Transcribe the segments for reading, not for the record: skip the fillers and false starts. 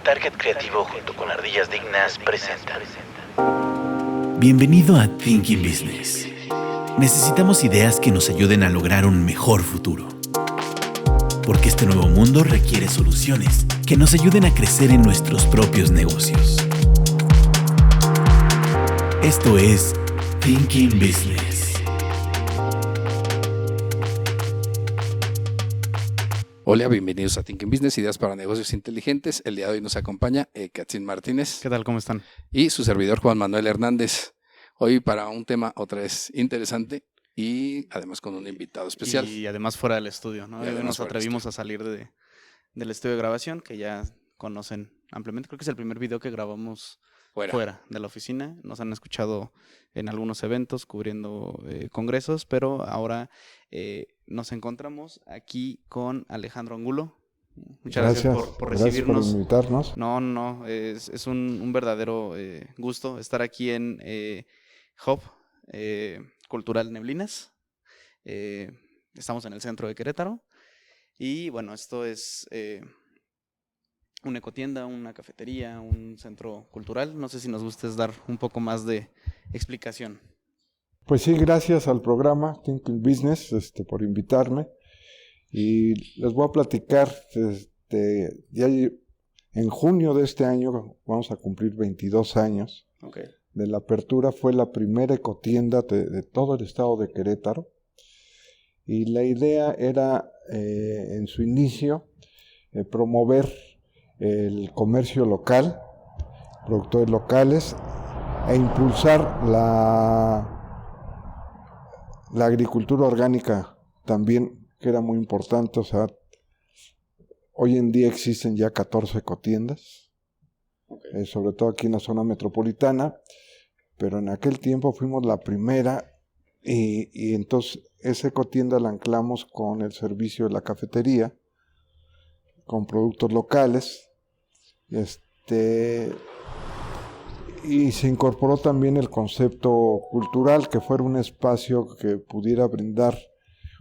Target Creativo junto con Ardillas Dignas presenta. Bienvenido a Thinking Business. Necesitamos ideas que nos ayuden a lograr un mejor futuro. Porque este nuevo mundo requiere soluciones que nos ayuden a crecer en nuestros propios negocios. Esto es Thinking Business. Hola, bienvenidos a Thinking Business, ideas para negocios inteligentes. El día de hoy nos acompaña Katzin Martínez. ¿Qué tal? ¿Cómo están? Y su servidor Juan Manuel Hernández. Hoy para un tema otra vez interesante y además con un invitado especial. Y además fuera del estudio, ¿no? Y Nos atrevimos a salir del estudio de grabación, que ya conocen ampliamente. Creo que es el primer video que grabamos fuera de la oficina. Nos han escuchado en algunos eventos cubriendo congresos, pero ahora nos encontramos aquí con Alejandro Angulo. Muchas gracias por recibirnos. Gracias por invitarnos. No, es un verdadero gusto estar aquí en Hub Cultural Neblinas. Estamos en el centro de Querétaro y bueno, esto es una ecotienda, una cafetería, un centro cultural. No sé si nos gustes dar un poco más de explicación. Pues sí, gracias al programa Thinking Business por invitarme. Y les voy a platicar, ya en junio de este año vamos a cumplir 22 años. Okay. De la apertura. Fue la primera ecotienda de todo el estado de Querétaro. Y la idea era, en su inicio, promover el comercio local, productores locales, e impulsar la agricultura orgánica también, que era muy importante. O sea, hoy en día existen ya 14 ecotiendas, okay, sobre todo aquí en la zona metropolitana, pero en aquel tiempo fuimos la primera y entonces esa ecotienda la anclamos con el servicio de la cafetería, con productos locales, y se incorporó también el concepto cultural, que fuera un espacio que pudiera brindar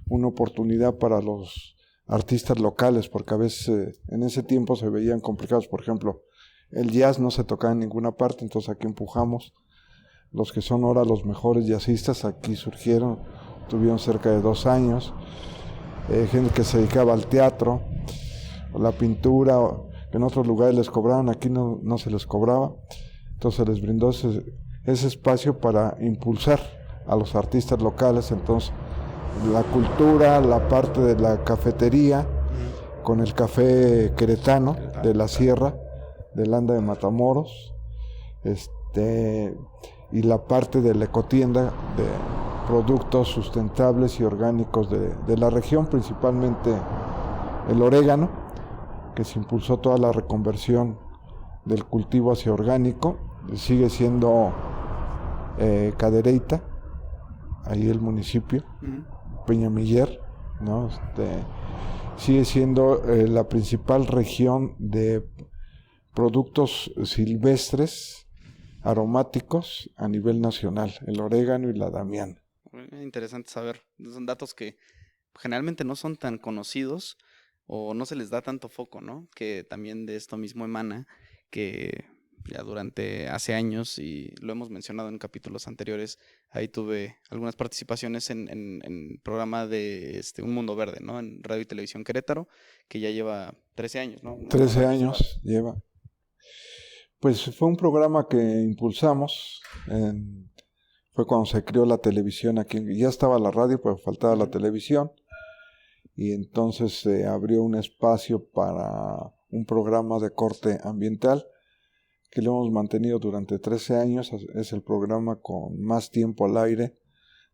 una oportunidad para los artistas locales, porque a veces en ese tiempo se veían complicados. Por ejemplo, el jazz no se tocaba en ninguna parte, entonces aquí empujamos los que son ahora los mejores jazzistas. Aquí surgieron, tuvieron cerca de 2 años, gente que se dedicaba al teatro, a la pintura, que en otros lugares les cobraban, aquí no se les cobraba. Entonces les brindó ese espacio para impulsar a los artistas locales. Entonces la cultura, la parte de la cafetería, con el café queretano de la Sierra, de Landa de Matamoros, y la parte de la ecotienda de productos sustentables y orgánicos de la región, principalmente el orégano, que se impulsó toda la reconversión del cultivo hacia orgánico. Sigue siendo Cadereyta, ahí el municipio, Peñamiller, ¿no? Sigue siendo la principal región de productos silvestres aromáticos a nivel nacional, el orégano y la damiana. Interesante saber. Son datos que generalmente no son tan conocidos o no se les da tanto foco, ¿no? Que también de esto mismo emana que ya durante hace años, y lo hemos mencionado en capítulos anteriores, ahí tuve algunas participaciones en programa de Un Mundo Verde, ¿no? En Radio y Televisión Querétaro, que ya lleva 13 años, ¿no? 13 años lleva. Pues fue un programa que impulsamos, fue cuando se creó la televisión aquí. Ya estaba la radio, pero faltaba la televisión. Y entonces se abrió un espacio para un programa de corte ambiental que lo hemos mantenido durante 13 años. Es el programa con más tiempo al aire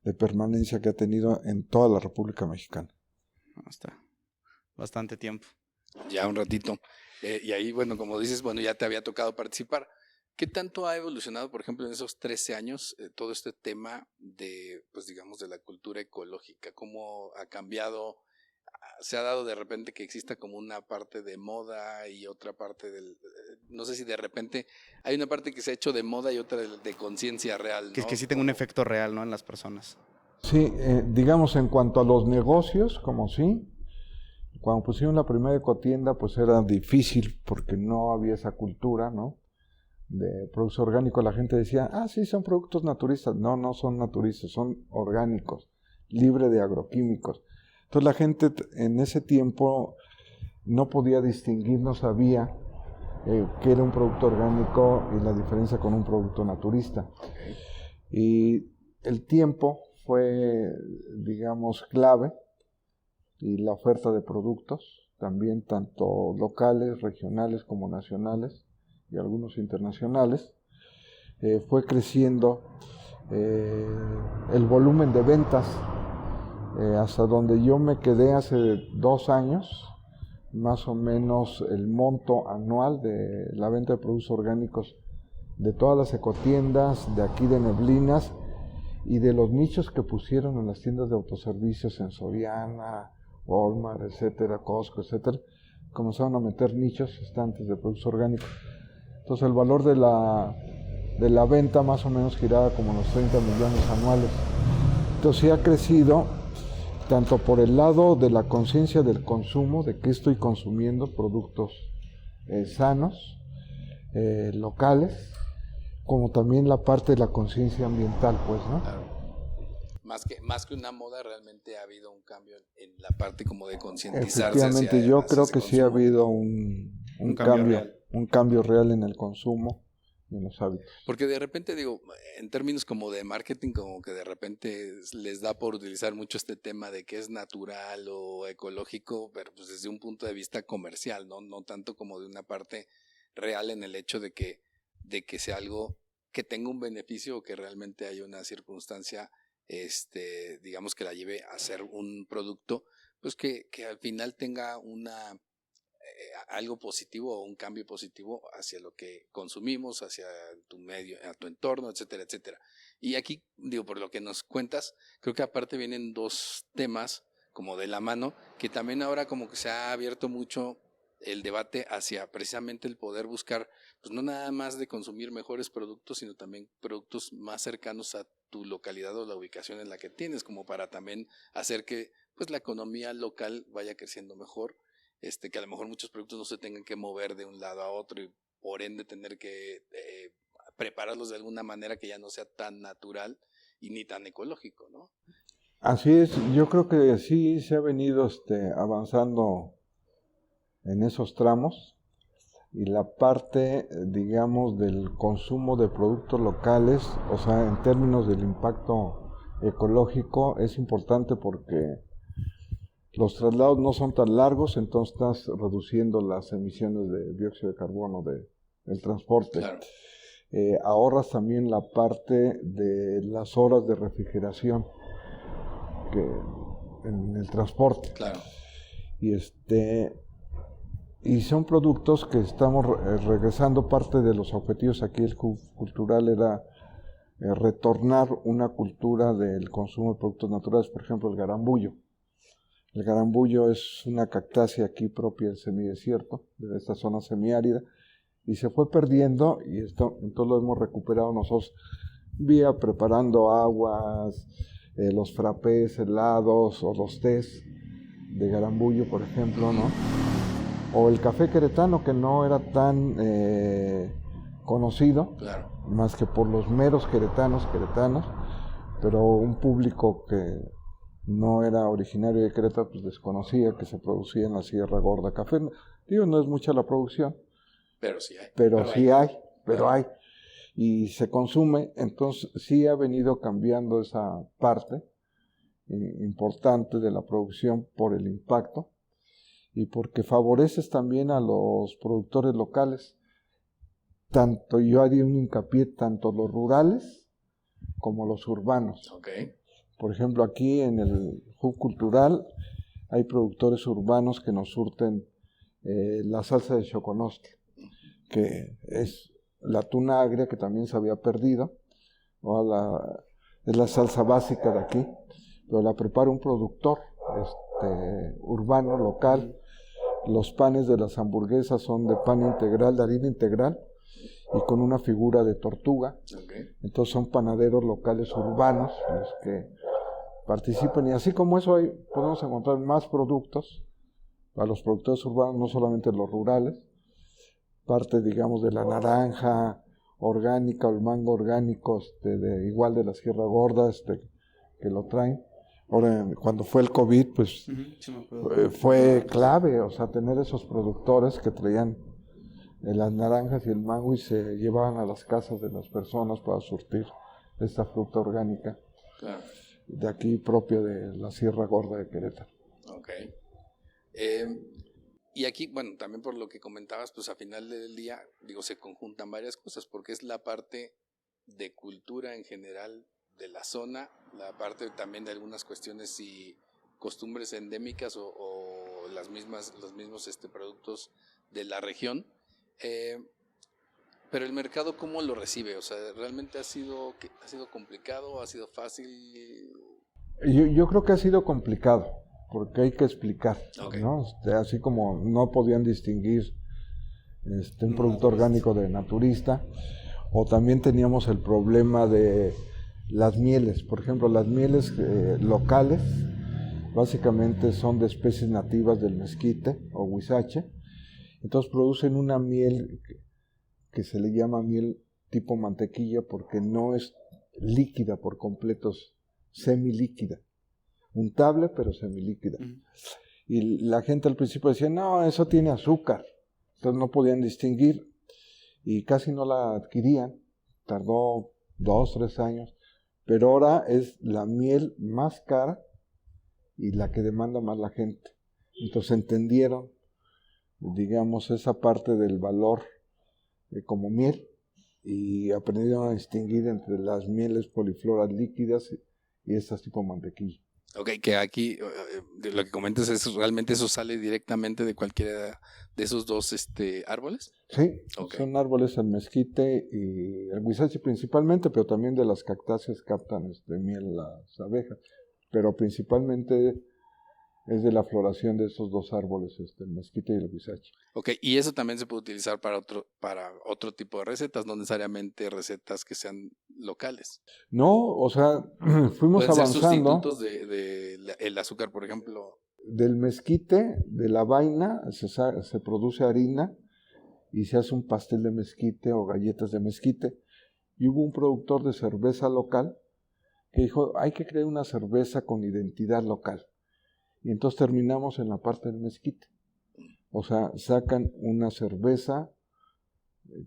de permanencia que ha tenido en toda la República Mexicana. Hasta bastante tiempo. Ya un ratito. Y ahí, bueno, como dices, ya te había tocado participar. ¿Qué tanto ha evolucionado, por ejemplo, en esos 13 años, todo este tema de, pues digamos, de la cultura ecológica? ¿Cómo ha cambiado? Se ha dado de repente que exista como una parte de moda y otra parte no sé si de repente hay una parte que se ha hecho de moda y otra de conciencia real, ¿no? Que sí tenga un efecto real, ¿no? En las personas. Sí, digamos en cuanto a los negocios, como sí. Cuando pusieron la primera ecotienda, pues era difícil porque no había esa cultura, ¿no?, de productos orgánicos. La gente decía, sí, son productos naturistas. No, no son naturistas, son orgánicos, libre de agroquímicos. Entonces la gente en ese tiempo no podía distinguir, no sabía qué era un producto orgánico y la diferencia con un producto naturista. Y el tiempo fue, digamos, clave, y la oferta de productos, también tanto locales, regionales como nacionales, y algunos internacionales, fue creciendo el volumen de ventas, hasta donde yo me quedé hace 2 años, más o menos el monto anual de la venta de productos orgánicos de todas las ecotiendas de aquí de Neblinas y de los nichos que pusieron en las tiendas de autoservicios en Soriana, Walmart, etcétera, Costco, etcétera, comenzaron a meter nichos, estantes de productos orgánicos. Entonces el valor de la venta más o menos giraba como los 30 millones anuales. Entonces sí ha crecido tanto por el lado de la conciencia del consumo, de qué estoy consumiendo, productos sanos, locales, como también la parte de la conciencia ambiental, pues, ¿no? Claro. Más que una moda, realmente ha habido un cambio en la parte como de concientizarse. Efectivamente, yo creo que sí ha habido un cambio real en el consumo y en los hábitos. Porque de repente, digo, en términos como de marketing, como que de repente les da por utilizar mucho este tema de que es natural o ecológico, pero pues desde un punto de vista comercial, no tanto como de una parte real en el hecho de que sea algo que tenga un beneficio o que realmente haya una circunstancia, digamos, que la lleve a ser un producto, pues que al final tenga algo positivo o un cambio positivo hacia lo que consumimos, hacia tu medio, a tu entorno, etcétera, etcétera. Y aquí, digo, por lo que nos cuentas, creo que aparte vienen 2 temas como de la mano, que también ahora como que se ha abierto mucho el debate hacia precisamente el poder buscar, pues no nada más de consumir mejores productos, sino también productos más cercanos a tu localidad o la ubicación en la que tienes, como para también hacer que pues la economía local vaya creciendo mejor, que a lo mejor muchos productos no se tengan que mover de un lado a otro y por ende tener que prepararlos de alguna manera que ya no sea tan natural y ni tan ecológico, ¿no? Así es, yo creo que sí se ha venido avanzando en esos tramos, y la parte, digamos, del consumo de productos locales, o sea, en términos del impacto ecológico, es importante porque los traslados no son tan largos, entonces estás reduciendo las emisiones de dióxido de carbono del transporte. Claro. Ahorras también la parte de las horas de refrigeración en el transporte. Claro. Y son productos que estamos regresando. Parte de los objetivos aquí del Hub Cultural era retornar una cultura del consumo de productos naturales, por ejemplo el garambullo. El garambullo es una cactácea aquí propia del semidesierto, de esta zona semiárida, y se fue perdiendo, y entonces lo hemos recuperado nosotros vía preparando aguas, los frappés, helados o los tés de garambullo, por ejemplo, ¿no? O el café queretano, que no era tan conocido, Claro. más que por los meros queretanos, pero un público que no era originario de Querétaro, pues desconocía que se producía en la Sierra Gorda café. Digo, no es mucha la producción, Pero sí hay. pero hay. Y se consume, entonces sí ha venido cambiando esa parte importante de la producción por el impacto y porque favoreces también a los productores locales. Yo haría un hincapié tanto los rurales como los urbanos. Okay. Por ejemplo, aquí en el Hub Cultural hay productores urbanos que nos surten la salsa de choconostle, que es la tuna agria que también se había perdido, es la salsa básica de aquí, pero la prepara un productor urbano, local. Los panes de las hamburguesas son de pan integral, de harina integral, y con una figura de tortuga. Okay. Entonces son panaderos locales urbanos los que participan, y así como eso podemos encontrar más productos para los productores urbanos, no solamente los rurales, parte, digamos, de la naranja orgánica o el mango orgánico, igual de la Sierra Gorda, que lo traen. Ahora, cuando fue el COVID, pues Sí, me acuerdo. fue clave, o sea, tener esos productores que traían las naranjas y el mango y se llevaban a las casas de las personas para surtir esta fruta orgánica. Claro. De aquí propia de la Sierra Gorda de Querétaro. Ok. Y aquí, bueno, también por lo que comentabas, pues a final del día, digo, se conjuntan varias cosas, porque es la parte de cultura en general de la zona, la parte también de algunas cuestiones y costumbres endémicas o los mismos productos de la región. Pero el mercado, ¿cómo lo recibe? O sea, ¿realmente ha sido complicado? ¿Ha sido fácil? Yo creo que ha sido complicado, porque hay que explicar, Okay. ¿no? Así como no podían distinguir un producto orgánico de naturista, o también teníamos el problema de las mieles. Por ejemplo, las mieles locales básicamente son de especies nativas del mezquite o huizache, entonces producen una miel que se le llama miel tipo mantequilla porque no es líquida por completo, es semilíquida, untable pero semilíquida. Y la gente al principio decía, no, eso tiene azúcar, entonces no podían distinguir y casi no la adquirían, tardó 2, 3 años, pero ahora es la miel más cara y la que demanda más la gente. Entonces entendieron, digamos, esa parte del valor como miel y aprendieron a distinguir entre las mieles polifloras líquidas y estas tipo mantequilla. Ok, que aquí de lo que comentas es realmente eso sale directamente de cualquiera de esos dos árboles. Sí, Okay. Son árboles el mezquite y el huizache principalmente, pero también de las cactáceas captan miel las abejas, pero principalmente es de la floración de esos dos árboles, el mezquite y el huizache. Ok, y eso también se puede utilizar para otro tipo de recetas, no necesariamente recetas que sean locales. No, o sea, fuimos Pueden ser avanzando. sustitutos el azúcar, por ejemplo. Del mezquite, de la vaina, se produce harina y se hace un pastel de mezquite o galletas de mezquite. Y hubo un productor de cerveza local que dijo, hay que crear una cerveza con identidad local. Y entonces terminamos en la parte del mezquite. O sea, sacan una cerveza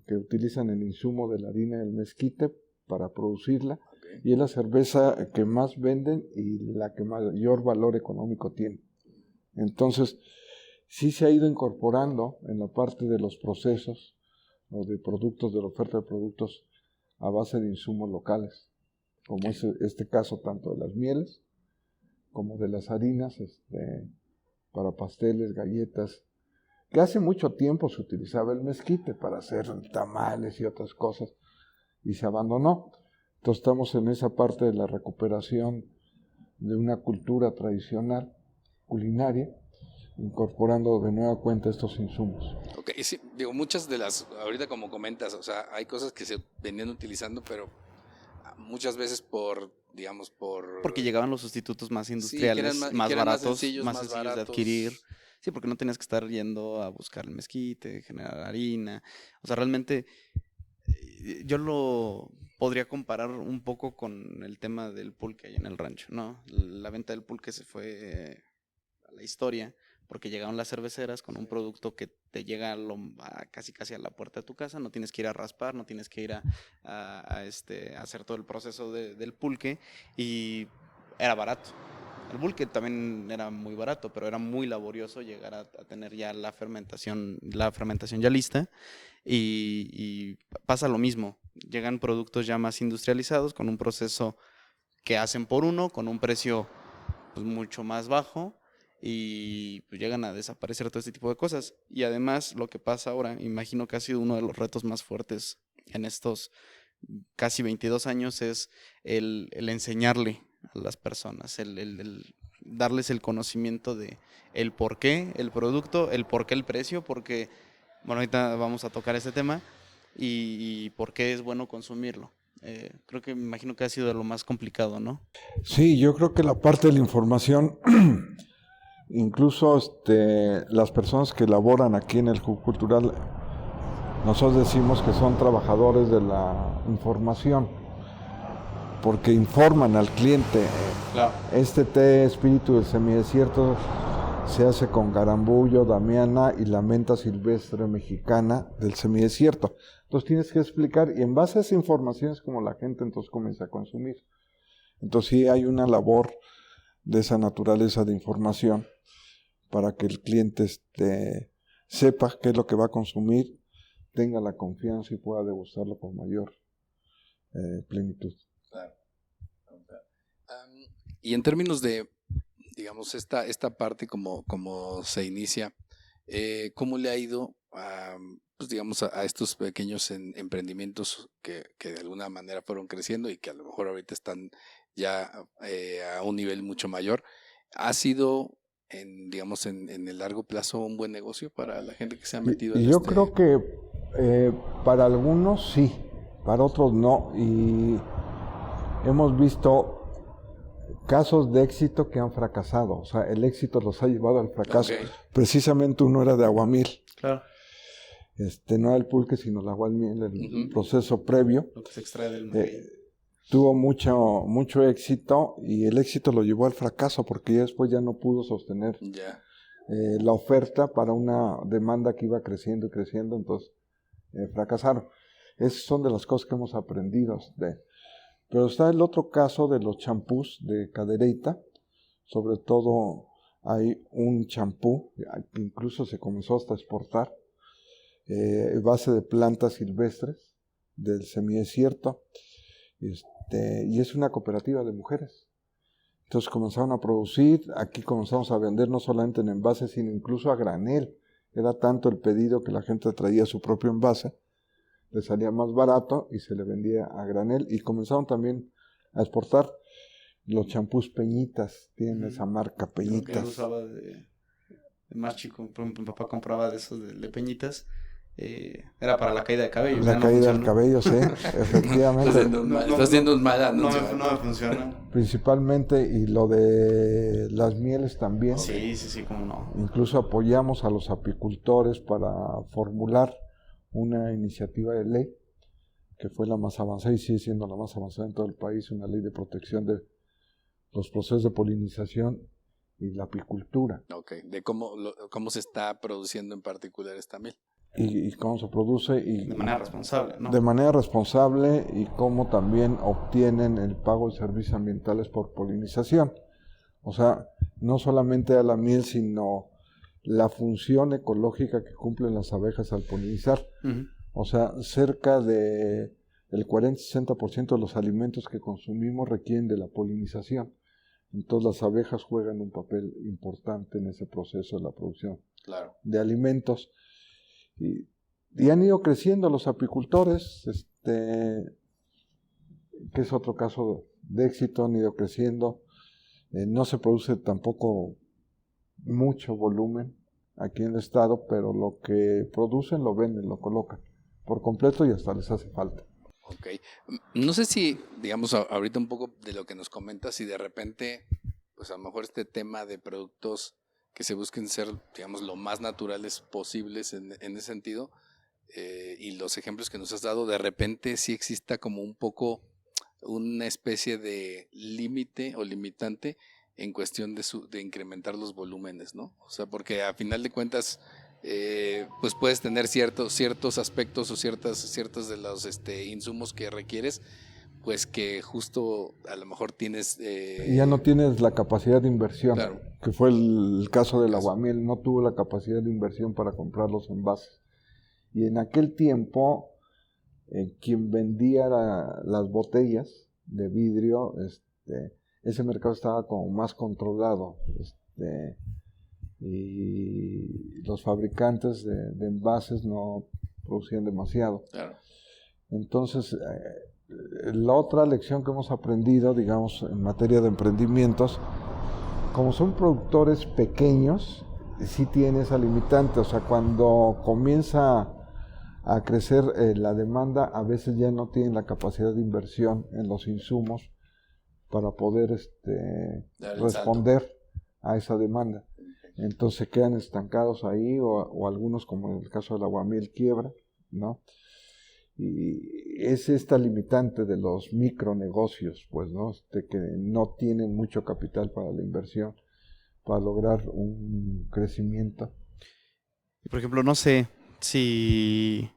que utilizan el insumo de la harina del mezquite para producirla. Okay. Y es la cerveza que más venden y la que mayor valor económico tiene. Entonces, sí se ha ido incorporando en la parte de los procesos o de productos, de la oferta de productos a base de insumos locales, como es este caso tanto de las mieles como de las harinas para pasteles, galletas, que hace mucho tiempo se utilizaba el mezquite para hacer tamales y otras cosas, y se abandonó. Entonces estamos en esa parte de la recuperación de una cultura tradicional, culinaria, incorporando de nueva cuenta estos insumos. Ok, sí, digo, muchas de las, ahorita como comentas, o sea, hay cosas que se venían utilizando, pero muchas veces porque llegaban los sustitutos más industriales, sí, más baratos, más sencillos de adquirir. Sí, porque no tenías que estar yendo a buscar el mezquite, generar harina. O sea, realmente yo lo podría comparar un poco con el tema del pulque ahí en el rancho, ¿no? La venta del pulque se fue a la historia porque llegaron las cerveceras con un producto que te llega casi a la puerta de tu casa, no tienes que ir a raspar, no tienes que ir a hacer todo el proceso del pulque y era barato. El pulque también era muy barato, pero era muy laborioso llegar a tener ya la fermentación ya lista y pasa lo mismo, llegan productos ya más industrializados con un proceso que hacen por uno, con un precio pues mucho más bajo y pues llegan a desaparecer todo este tipo de cosas. Y además lo que pasa ahora, imagino que ha sido uno de los retos más fuertes en estos casi 22 años, es el enseñarle a las personas, el darles el conocimiento de el por qué el producto, el por qué el precio, porque, bueno, ahorita vamos a tocar este tema y por qué es bueno consumirlo. Creo que me imagino que ha sido lo más complicado, ¿no? Sí, yo creo que la parte de la información Incluso las personas que laboran aquí en el Hub Cultural, nosotros decimos que son trabajadores de la información, porque informan al cliente. Claro. Este té espíritu del semidesierto se hace con garambullo, damiana y la menta silvestre mexicana del semidesierto. Entonces tienes que explicar, y en base a esa información es como la gente entonces comienza a consumir. Entonces sí hay una labor de esa naturaleza de información para que el cliente sepa qué es lo que va a consumir, tenga la confianza y pueda degustarlo con mayor plenitud. Claro. Y en términos de, digamos, esta parte como se inicia, ¿cómo le ha ido pues digamos, a estos pequeños emprendimientos que de alguna manera fueron creciendo y que a lo mejor ahorita están ya a un nivel mucho mayor? ¿Ha sido, digamos, en el largo plazo un buen negocio para la gente que se ha metido en yo creo que para algunos sí, para otros no, y hemos visto casos de éxito que han fracasado, o sea, el éxito los ha llevado al fracaso. Okay. Precisamente uno era de aguamiel. Claro. No el pulque, sino el aguamiel, el proceso previo. Lo que se extrae del maguey. Tuvo mucho éxito, y el éxito lo llevó al fracaso porque ya después ya no pudo sostener la oferta para una demanda que iba creciendo y creciendo, entonces fracasaron. Esas son de las cosas que hemos aprendido. Pero está el otro caso de los champús de Cadereyta. Sobre todo hay un champú que incluso se comenzó hasta a exportar, base de plantas silvestres del semidesierto, y es una cooperativa de mujeres. Entonces comenzaron a producir, aquí comenzamos a vender no solamente en envases, sino incluso a granel. Era tanto el pedido que la gente traía su propio envase, le salía más barato y se le vendía a granel, y comenzaron también a exportar los champús Peñitas, tienen esa marca Peñitas. Yo usaba de más chico, por ejemplo, mi papá compraba de esos de Peñitas, era para la caída de cabello. La caída del cabello, sí, efectivamente. Estás haciendo un mal anuncio. No me funciona. Principalmente, y lo de las mieles también. Sí, cómo no. Incluso apoyamos a los apicultores para formular una iniciativa de ley que fue la más avanzada y sigue siendo la más avanzada en todo el país, una ley de protección de los procesos de polinización y la apicultura. Ok, de cómo se está produciendo en particular esta miel. Y cómo se produce. Y de manera responsable, ¿no? De manera responsable, y cómo también obtienen el pago de servicios ambientales por polinización. O sea, no solamente a la miel, sino la función ecológica que cumplen las abejas al polinizar. Uh-huh. O sea, cerca de el 40-60% de los alimentos que consumimos requieren de la polinización. Entonces las abejas juegan un papel importante en ese proceso de la producción de alimentos. Y han ido creciendo los apicultores, que es otro caso de éxito, han ido creciendo. No se produce tampoco mucho volumen aquí en el estado, pero lo que producen lo venden, lo colocan por completo y hasta les hace falta. Ok. No sé si, digamos, ahorita un poco de lo que nos comentas, y de repente, pues a lo mejor este tema de productos que se busquen ser, digamos, lo más naturales posibles en ese sentido, y los ejemplos que nos has dado, de repente sí exista como un poco una especie de límite o limitante en cuestión de incrementar los volúmenes, ¿no? O sea, porque a final de cuentas, pues puedes tener ciertos aspectos o ciertos de los insumos que requieres, pues que justo a lo mejor tienes... Y ya no tienes la capacidad de inversión, claro, que fue el caso del aguamiel, no tuvo la capacidad de inversión para comprar los envases. Y en aquel tiempo, quien vendía las botellas de vidrio, ese mercado estaba como más controlado, y los fabricantes de envases no producían demasiado. Claro. Entonces, la otra lección que hemos aprendido, digamos, en materia de emprendimientos, como son productores pequeños, sí tiene esa limitante. O sea, cuando comienza a crecer la demanda, a veces ya no tienen la capacidad de inversión en los insumos para poder responder a esa demanda. entonces se quedan estancados ahí o algunos, como en el caso del aguamiel, quiebra, ¿no? Y es esta limitante de los micronegocios, pues, ¿no? Que no tienen mucho capital para la inversión, para lograr un crecimiento. Por ejemplo, no sé si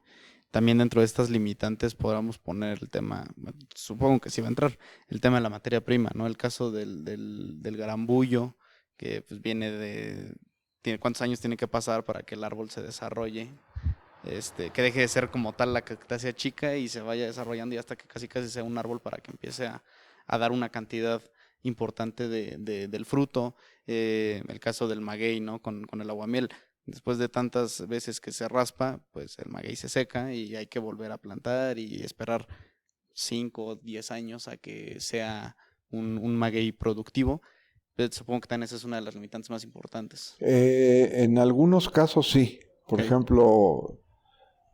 también dentro de estas limitantes podamos poner el tema, bueno, supongo que sí va a entrar, el tema de la materia prima, ¿no? El caso del garambullo, que pues ¿cuántos años tiene que pasar para que el árbol se desarrolle? Que deje de ser como tal la cactácea chica y se vaya desarrollando y hasta que casi sea un árbol para que empiece a dar una cantidad importante del fruto. El caso del maguey, ¿no? Con el aguamiel. Después de tantas veces que se raspa, pues el maguey se seca y hay que volver a plantar y esperar 5 o 10 años a que sea un maguey productivo. Pero supongo que también esa es una de las limitantes más importantes. En algunos casos sí. Por ejemplo,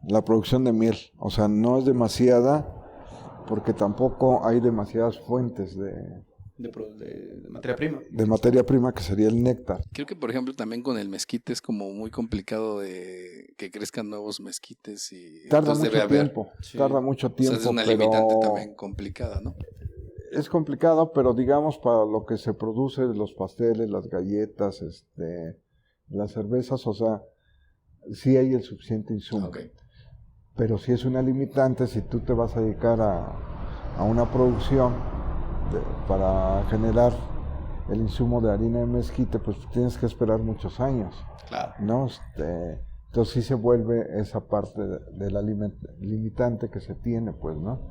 la producción de miel. O sea, no es demasiada porque tampoco hay demasiadas fuentes de materia prima. De materia prima, que sería el néctar. Creo que, por ejemplo, también con el mezquite es como muy complicado de que crezcan nuevos mezquites y tarda mucho tiempo. Sí. Tarda mucho tiempo. O sea, es una limitante también complicada, ¿no? Es complicado, pero digamos para lo que se produce, los pasteles, las galletas, las cervezas, o sea, sí hay el suficiente insumo. Okay. Pero si es una limitante, si tú te vas a dedicar a una producción para generar el insumo de harina de mezquite, pues tienes que esperar muchos años. Claro. ¿No? Entonces sí se vuelve esa parte de la limitante que se tiene, pues, ¿no?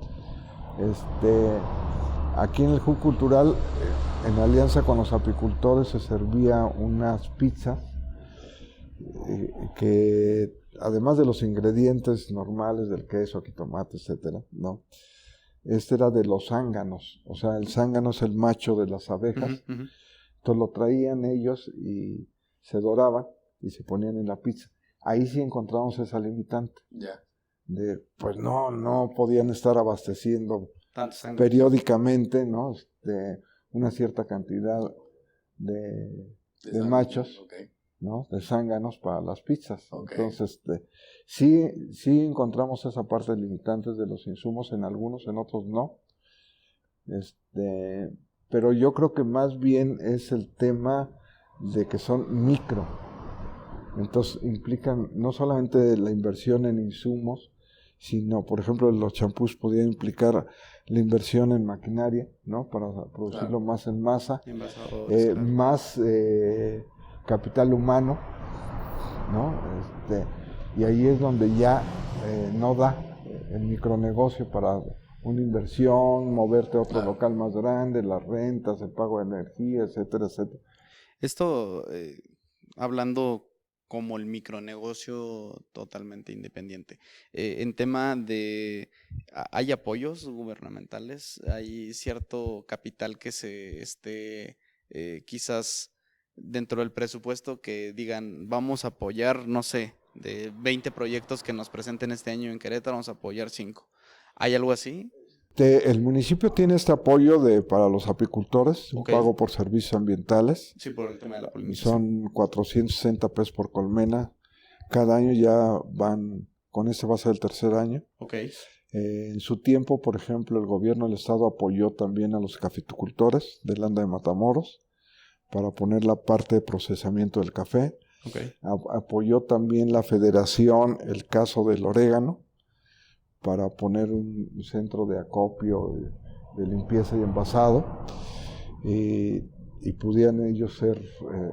Aquí en el Hub Cultural, en alianza con los apicultores, se servía unas pizzas que, además de los ingredientes normales del queso, jitomate, etcétera, ¿no? Era de los zánganos, o sea, el zángano es el macho de las abejas. Uh-huh. Entonces lo traían ellos y se doraban y se ponían en la pizza. Ahí sí encontramos esa limitante. Yeah. Pues no podían estar abasteciendo periódicamente, ¿no? Una cierta cantidad de machos, okay, ¿no? De zánganos para las pizzas. Okay. Entonces, sí encontramos esa parte limitante de los insumos en algunos, en otros no. Pero yo creo que más bien es el tema de que son micro. Entonces implican no solamente la inversión en insumos, sino, por ejemplo, los champús podían implicar la inversión en maquinaria, ¿no? Para producirlo más en masa, más capital humano, ¿no? Y ahí es donde ya no da el micronegocio para una inversión, moverte a otro local más grande, las rentas, el pago de energía, etcétera, etcétera. Esto, hablando como el micronegocio totalmente independiente. En tema de, ¿hay apoyos gubernamentales? ¿Hay cierto capital que se esté quizás dentro del presupuesto que digan, vamos a apoyar, no sé, de 20 proyectos que nos presenten este año en Querétaro, vamos a apoyar 5? ¿Hay algo así? El municipio tiene este apoyo para los apicultores, un pago por servicios ambientales. Sí, por el tema de la polinización. Son 460 pesos por colmena. Cada año ya con este va a ser el tercer año. Okay. En su tiempo, por ejemplo, el gobierno del estado apoyó también a los cafeticultores de Landa de Matamoros para poner la parte de procesamiento del café. Okay. Apoyó también la federación el caso del orégano, para poner un centro de acopio, de limpieza y envasado, y pudieran ellos ser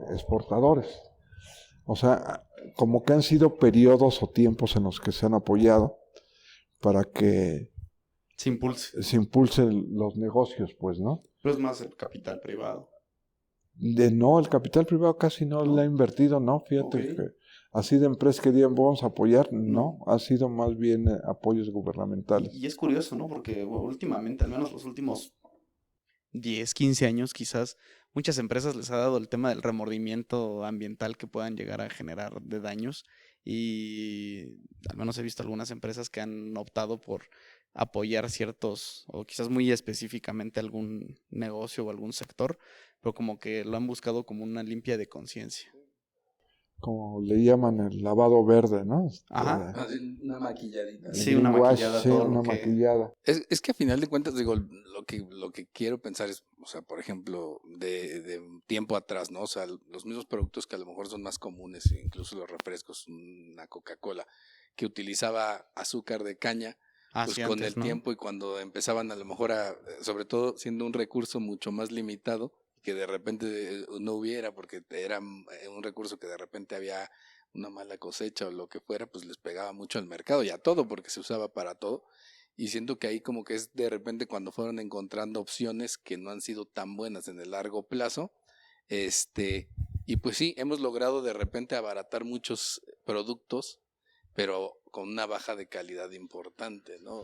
exportadores. O sea, como que han sido periodos o tiempos en los que se han apoyado para que se impulsen los negocios, pues, ¿no? Pero es más el capital privado. No, el capital privado casi no le ha invertido, ¿no? Fíjate que así de empresas que digan vamos a apoyar, no, ha sido más bien apoyos gubernamentales. Y es curioso, ¿no? Porque últimamente, al menos los últimos 10, 15 años quizás, muchas empresas les ha dado el tema del remordimiento ambiental que puedan llegar a generar de daños, y al menos he visto algunas empresas que han optado por apoyar ciertos, o quizás muy específicamente algún negocio o algún sector, pero como que lo han buscado como una limpia de conciencia. como le llaman el lavado verde, ¿no? Ajá. Una maquilladita. Sí, una greenwash, maquillada, sí, todo una lo que- maquillada. Es que a final de cuentas, digo, lo que quiero pensar es, o sea, por ejemplo, de un tiempo atrás, ¿no? O sea, los mismos productos que a lo mejor son más comunes, incluso los refrescos, una Coca-Cola, que utilizaba azúcar de caña, pues Así con antes, el ¿no? tiempo y cuando empezaban a lo mejor sobre todo siendo un recurso mucho más limitado, que de repente no hubiera, porque era un recurso que de repente había una mala cosecha o lo que fuera, pues les pegaba mucho al mercado y a todo, porque se usaba para todo. Y siento que ahí como que es de repente cuando fueron encontrando opciones que no han sido tan buenas en el largo plazo, y pues sí, hemos logrado de repente abaratar muchos productos, pero con una baja de calidad importante, ¿no?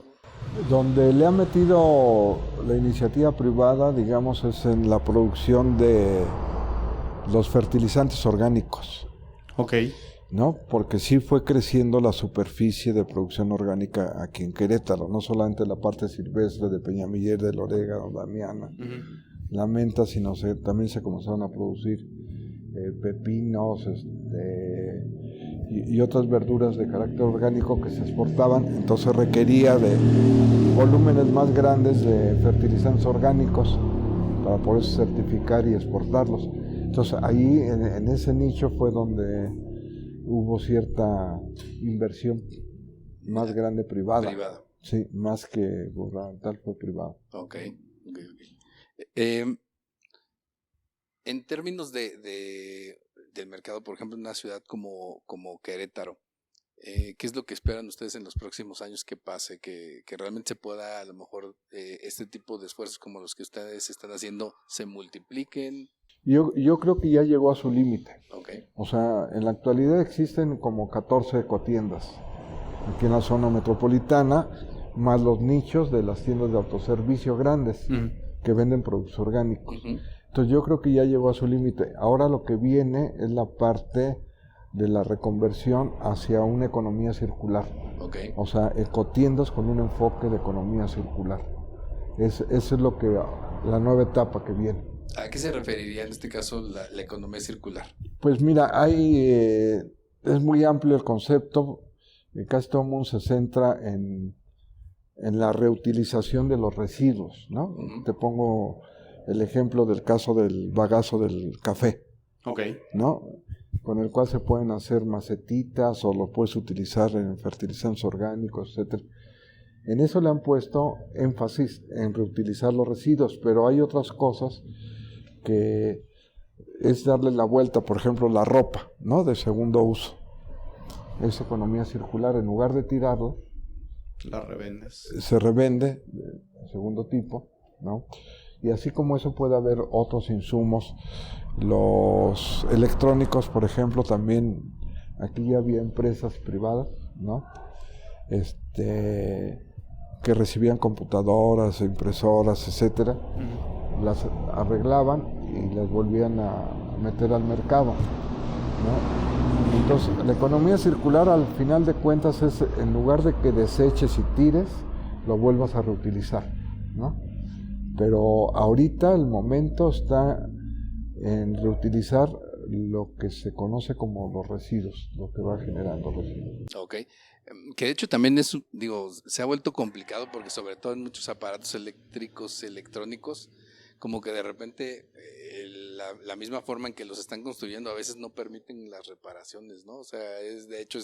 Donde le ha metido la iniciativa privada, digamos, es en la producción de los fertilizantes orgánicos, Ok. ¿no? Porque sí fue creciendo la superficie de producción orgánica aquí en Querétaro, no solamente la parte silvestre de Peñamiller, del orégano, damiana, la menta, sino también se comenzaron a producir pepinos, y otras verduras de carácter orgánico que se exportaban, entonces requería de volúmenes más grandes de fertilizantes orgánicos para poder certificar y exportarlos. Entonces ahí en ese nicho fue donde hubo cierta inversión más grande privada. Sí, más que gubernamental, fue privado. Ok. En términos del mercado, por ejemplo, en una ciudad como Querétaro, ¿qué es lo que esperan ustedes en los próximos años que pase? Que realmente se pueda, a lo mejor, este tipo de esfuerzos como los que ustedes están haciendo se multipliquen. Yo creo que ya llegó a su límite. Okay. O sea, en la actualidad existen como 14 ecotiendas aquí en la zona metropolitana, más los nichos de las tiendas de autoservicio grandes que venden productos orgánicos. Entonces yo creo que ya llegó a su límite. Ahora lo que viene es la parte de la reconversión hacia una economía circular. Okay. O sea, ecotiendas con un enfoque de economía circular. Eso es lo que la nueva etapa que viene. ¿A qué se referiría en este caso la economía circular? Pues mira, es muy amplio el concepto. Casi todo el mundo se centra en la reutilización de los residuos, ¿no? Te pongo el ejemplo del caso del bagazo del café, ¿no? Con el cual se pueden hacer macetitas o lo puedes utilizar en fertilizantes orgánicos, etc. En eso le han puesto énfasis en reutilizar los residuos, pero hay otras cosas que es darle la vuelta, por ejemplo, la ropa, ¿no? De segundo uso. Es economía circular, en lugar de tirarlo, la revendes. Se revende de segundo tipo, ¿no? Y así como eso puede haber otros insumos, los electrónicos, por ejemplo, también aquí ya había empresas privadas, ¿no? Que recibían computadoras, impresoras, etcétera, las arreglaban y las volvían a meter al mercado, ¿no? Entonces, la economía circular al final de cuentas es, en lugar de que deseches y tires, lo vuelvas a reutilizar, ¿no? Pero ahorita el momento está en reutilizar lo que se conoce como los residuos, lo que va generando residuos. Ok. Que de hecho también es, se ha vuelto complicado porque sobre todo en muchos aparatos eléctricos, electrónicos, como que de repente la misma forma en que los están construyendo a veces no permiten las reparaciones, ¿no? O sea, de hecho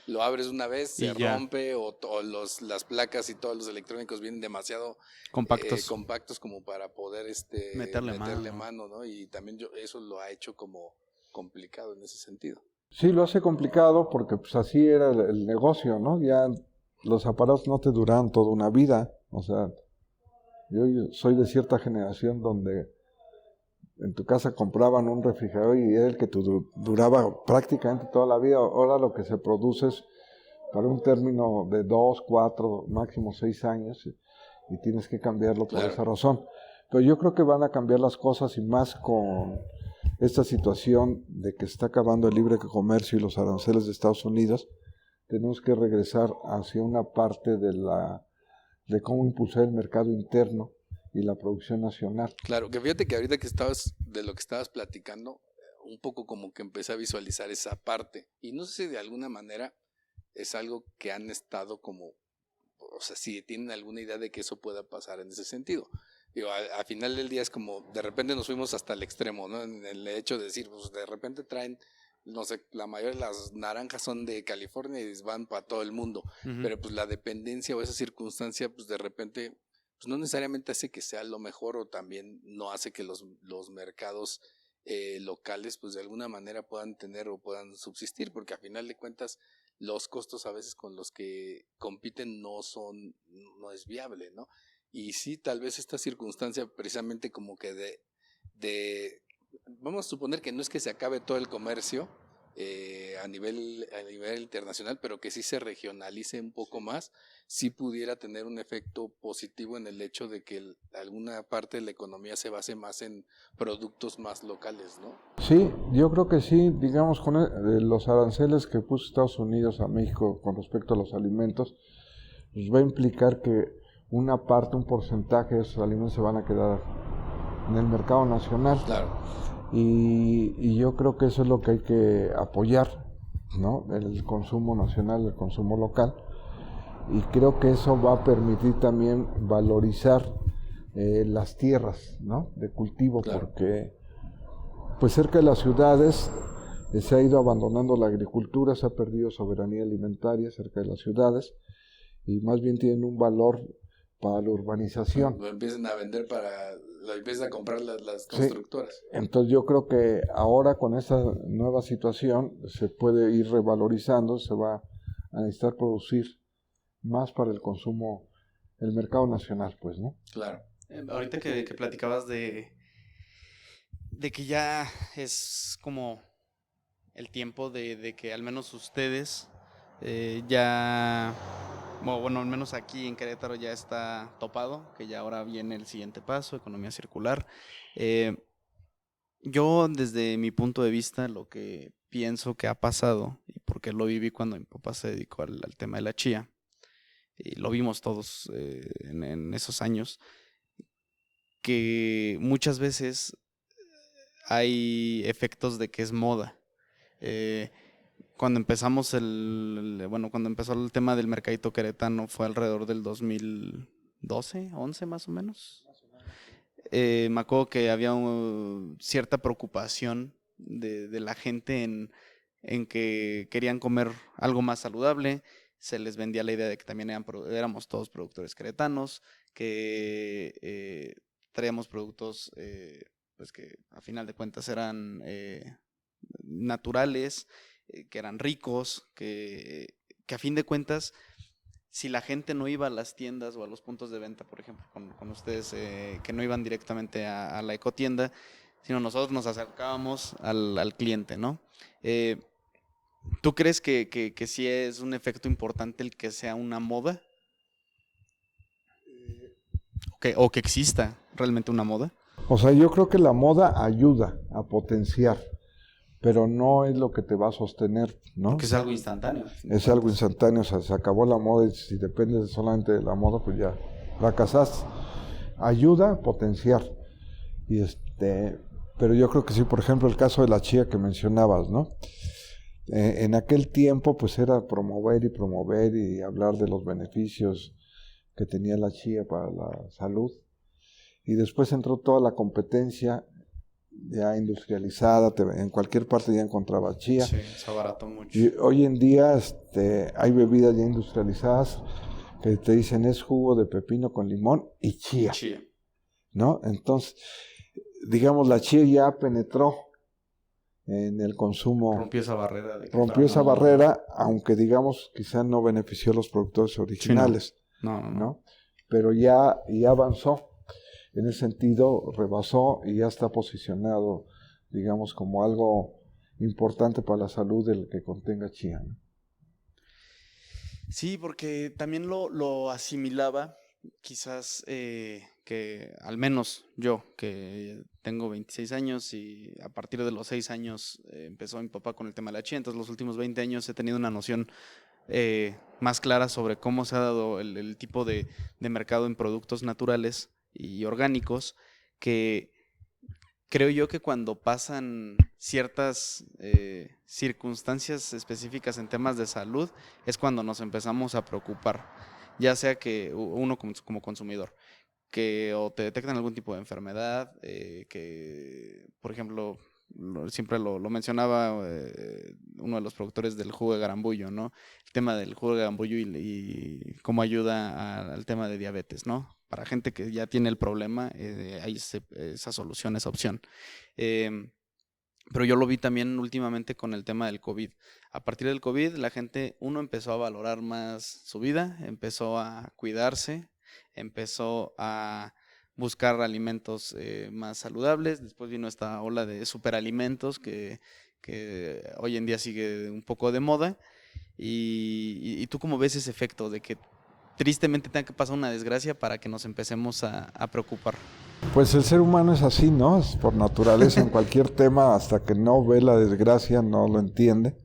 lo abres una vez, se rompe o las placas y todos los electrónicos vienen demasiado compactos como para poder meterle mano, ¿no? Y también eso lo ha hecho como complicado en ese sentido. Sí, lo hace complicado porque pues así era el negocio, ¿no? Ya los aparatos no te duran toda una vida, o sea, yo soy de cierta generación donde en tu casa compraban un refrigerador y era el que duraba prácticamente toda la vida. Ahora lo que se produce es para un término de 2, 4, máximo 6 años y tienes que cambiarlo por esa razón. Pero yo creo que van a cambiar las cosas y más con esta situación de que se está acabando el libre comercio y los aranceles de Estados Unidos. Tenemos que regresar hacia una parte de cómo impulsar el mercado interno y la producción nacional. Claro, que fíjate que ahorita de lo que estabas platicando, un poco como que empecé a visualizar esa parte. Y no sé si de alguna manera es algo que han estado como, o sea, si tienen alguna idea de que eso pueda pasar en ese sentido. Digo, al final del día es como, de repente nos fuimos hasta el extremo, ¿no? En el hecho de decir, pues de repente traen, no sé, la mayoría de las naranjas son de California y van para todo el mundo, pero pues la dependencia o esa circunstancia, pues de repente, pues no necesariamente hace que sea lo mejor o también no hace que los mercados locales, pues de alguna manera puedan tener o puedan subsistir, porque a final de cuentas los costos a veces con los que compiten no es viable, ¿no? Y sí, tal vez esta circunstancia precisamente como que vamos a suponer que no es que se acabe todo el comercio a nivel internacional, pero que sí se regionalice un poco más, sí pudiera tener un efecto positivo en el hecho de que alguna parte de la economía se base más en productos más locales, ¿no? Sí, yo creo que sí, digamos, con los aranceles que puso Estados Unidos a México con respecto a los alimentos, pues va a implicar que una parte, un porcentaje de esos alimentos se van a quedar en el mercado nacional. Claro. Y yo creo que eso es lo que hay que apoyar, ¿no? El consumo nacional, el consumo local. Y creo que eso va a permitir también valorizar las tierras, ¿no? De cultivo, claro. Porque pues cerca de las ciudades se ha ido abandonando la agricultura, se ha perdido soberanía alimentaria cerca de las ciudades y más bien tienen un valor para la urbanización. Lo empiezan a vender lo empiezan a comprar las constructoras. Sí. Entonces yo creo que ahora con esta nueva situación se puede ir revalorizando, se va a necesitar producir más para el consumo, el mercado nacional, pues, ¿no? Claro. Ahorita que platicabas de que ya es como el tiempo de que al menos ustedes ya... Bueno, al menos aquí en Querétaro ya está topado, que ya ahora viene el siguiente paso, economía circular. Yo desde mi punto de vista lo que pienso que ha pasado, y porque lo viví cuando mi papá se dedicó al tema de la chía, y lo vimos todos en esos años, que muchas veces hay efectos de que es moda. Cuando empezamos cuando empezó el tema del mercadito queretano fue alrededor del 2012, 11 más o menos. Me acuerdo que había cierta preocupación de la gente en que querían comer algo más saludable. Se les vendía la idea de que también éramos todos productores queretanos, que traíamos productos pues que a final de cuentas eran naturales, que eran ricos, que a fin de cuentas, si la gente no iba a las tiendas o a los puntos de venta, por ejemplo, con ustedes, que no iban directamente a la ecotienda, sino nosotros nos acercábamos al cliente, ¿no? ¿Tú crees que sí es un efecto importante el que sea una moda? ¿O que exista realmente una moda? O sea, yo creo que la moda ayuda a potenciar, pero no es lo que te va a sostener, ¿no? Porque es algo instantáneo. Es algo instantáneo, o sea, se acabó la moda y si dependes solamente de la moda, pues ya fracasaste. Ayuda a potenciar. Pero yo creo que sí, por ejemplo, el caso de la chía que mencionabas, ¿no? En aquel tiempo, pues era promover y hablar de los beneficios que tenía la chía para la salud. Y después entró toda la competencia ya industrializada, en cualquier parte ya encontraba chía. Sí, se abarató mucho. Y hoy en día hay bebidas ya industrializadas que te dicen es jugo de pepino con limón y chía. ¿No? Entonces, digamos, la chía ya penetró en el consumo. Rompió esa barrera, aunque digamos quizá no benefició a los productores originales. Sí, no. Pero ya avanzó. En ese sentido, rebasó y ya está posicionado, digamos, como algo importante para la salud del que contenga chía, ¿no? Sí, porque también lo asimilaba, quizás que al menos yo, que tengo 26 años y a partir de los 6 años empezó mi papá con el tema de la chía, entonces los últimos 20 años he tenido una noción más clara sobre cómo se ha dado el tipo de mercado en productos naturales y orgánicos, que creo yo que cuando pasan ciertas circunstancias específicas en temas de salud es cuando nos empezamos a preocupar, ya sea que uno como consumidor, que o te detectan algún tipo de enfermedad, que, por ejemplo, siempre lo mencionaba uno de los productores del jugo de garambullo, ¿no? El tema del jugo de garambullo y cómo ayuda al tema de diabetes, ¿no? Para gente que ya tiene el problema, hay esa solución, esa opción. Pero yo lo vi también últimamente con el tema del COVID. A partir del COVID, la gente, uno empezó a valorar más su vida, empezó a cuidarse, empezó a buscar alimentos más saludables. Después vino esta ola de superalimentos que hoy en día sigue un poco de moda. ¿Y tú cómo ves ese efecto de que tristemente tenga que pasar una desgracia para que nos empecemos a preocupar? Pues el ser humano es así, ¿no? Es por naturaleza en cualquier tema, hasta que no ve la desgracia, no lo entiende.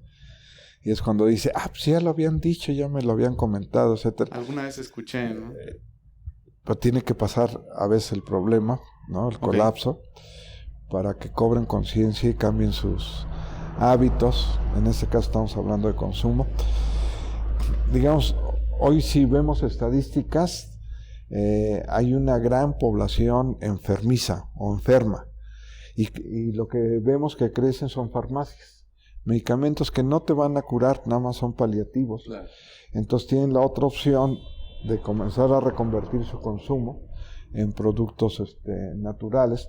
Y es cuando dice, pues ya lo habían dicho, ya me lo habían comentado, etcétera. Alguna vez escuché, ¿no? Pero tiene que pasar a veces el problema, ¿no? El colapso, para que cobren conciencia y cambien sus hábitos. En este caso estamos hablando de consumo. Digamos, hoy si vemos estadísticas, hay una gran población enfermiza o enferma. Y lo que vemos que crecen son farmacias. Medicamentos que no te van a curar, nada más son paliativos. Claro. Entonces tienen la otra opción de comenzar a reconvertir su consumo en productos naturales.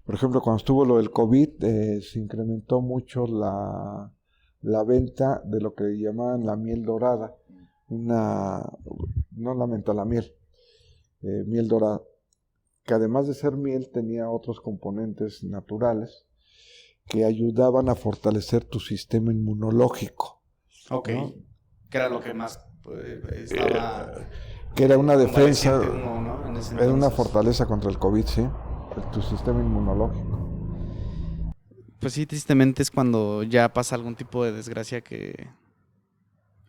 Por ejemplo, cuando estuvo lo del COVID, se incrementó mucho la venta de lo que llamaban la miel dorada. No la menta, la miel. Miel dorada. Que además de ser miel tenía otros componentes naturales que ayudaban a fortalecer tu sistema inmunológico. Ok. ¿No? Que era lo que más estaba... que era una defensa, uno, ¿no? En ese era una entonces. fortaleza contra el COVID, sí, tu sistema inmunológico. Pues sí, tristemente es cuando ya pasa algún tipo de desgracia que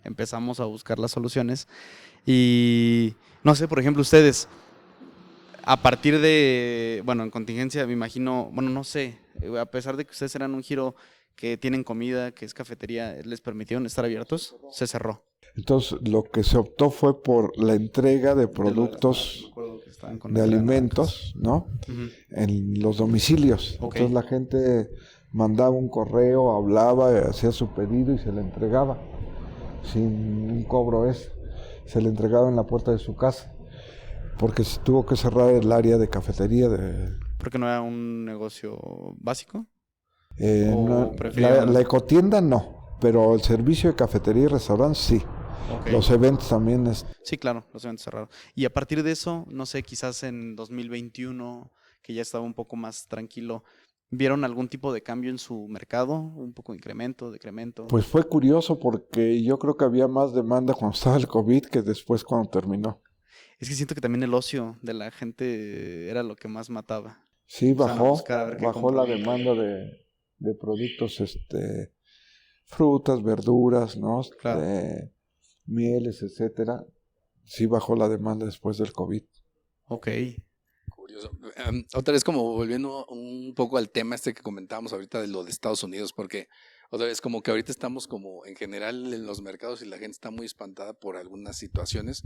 empezamos a buscar las soluciones. Y no sé, por ejemplo, ustedes, a partir de, bueno, en contingencia me imagino, bueno, no sé, a pesar de que ustedes eran un giro que tienen comida, que es cafetería, ¿les permitieron estar abiertos? Se cerró. Entonces, lo que se optó fue por la entrega de productos, de alimentos, ¿no? Uh-huh. En los domicilios. Okay. Entonces, la gente mandaba un correo, hablaba, hacía su pedido y se le entregaba, sin un cobro se le entregaba en la puerta de su casa, porque se tuvo que cerrar el área de cafetería. ¿Porque no era un negocio básico? La ecotienda no, pero el servicio de cafetería y restaurante sí. Okay. Los eventos también Sí, claro, los eventos cerrados. Y a partir de eso, no sé, quizás en 2021, que ya estaba un poco más tranquilo, ¿vieron algún tipo de cambio en su mercado? ¿Un poco de incremento, decremento? Pues fue curioso porque yo creo que había más demanda cuando estaba el COVID que después cuando terminó. Es que siento que también el ocio de la gente era lo que más mataba. Sí, bajó la demanda de productos, frutas, verduras, ¿no? Claro. Mieles, etcétera. Sí bajó la demanda después del COVID. Ok. Curioso. Otra vez como volviendo un poco al tema que comentábamos ahorita de lo de Estados Unidos, porque otra vez como que ahorita estamos como en general en los mercados y la gente está muy espantada por algunas situaciones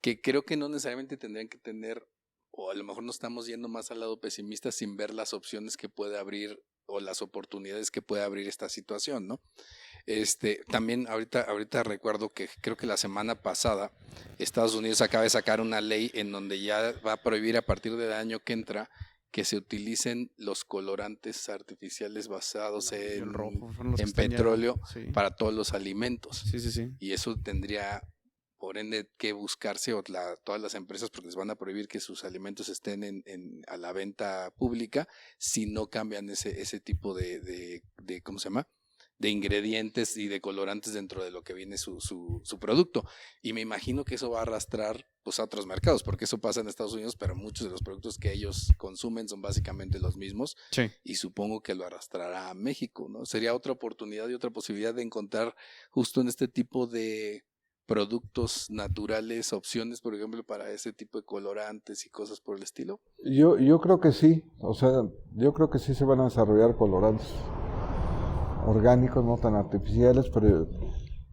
que creo que no necesariamente tendrían que tener, o a lo mejor nos estamos yendo más al lado pesimista sin ver las opciones que puede abrir o las oportunidades que puede abrir esta situación, ¿no? También ahorita recuerdo que creo que la semana pasada Estados Unidos acaba de sacar una ley en donde ya va a prohibir a partir del año que entra que se utilicen los colorantes artificiales basados en petróleo para todos los alimentos. Sí. Y eso tendría, por ende, que buscarse todas las empresas, porque les van a prohibir que sus alimentos estén a la venta pública si no cambian ese tipo de ¿cómo se llama? De ingredientes y de colorantes dentro de lo que viene su producto. Y me imagino que eso va a arrastrar pues a otros mercados, porque eso pasa en Estados Unidos, pero muchos de los productos que ellos consumen son básicamente los mismos. Sí. Y supongo que lo arrastrará a México, ¿no? Sería otra oportunidad y otra posibilidad de encontrar justo en este tipo de productos naturales, opciones, por ejemplo, para ese tipo de colorantes y cosas por el estilo? Yo creo que sí, o sea, yo creo que sí se van a desarrollar colorantes orgánicos, no tan artificiales, pero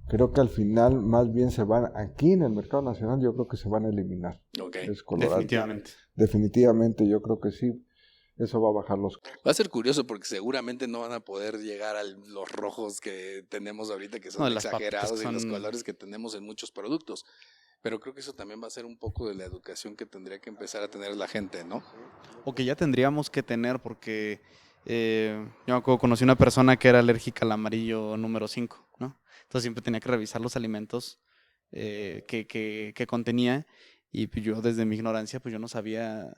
creo que al final más bien se van, aquí en el mercado nacional yo creo que se van a eliminar. Okay. Definitivamente yo creo que sí, eso va a bajar los... Va a ser curioso porque seguramente no van a poder llegar a los rojos que tenemos ahorita, que son exagerados, y los colores que tenemos en muchos productos. Pero creo que eso también va a ser un poco de la educación que tendría que empezar a tener la gente, ¿no? O que ya tendríamos que tener, porque yo me acuerdo, conocí una persona que era alérgica al amarillo número 5, ¿no? Entonces siempre tenía que revisar los alimentos que contenía, y yo desde mi ignorancia pues yo no sabía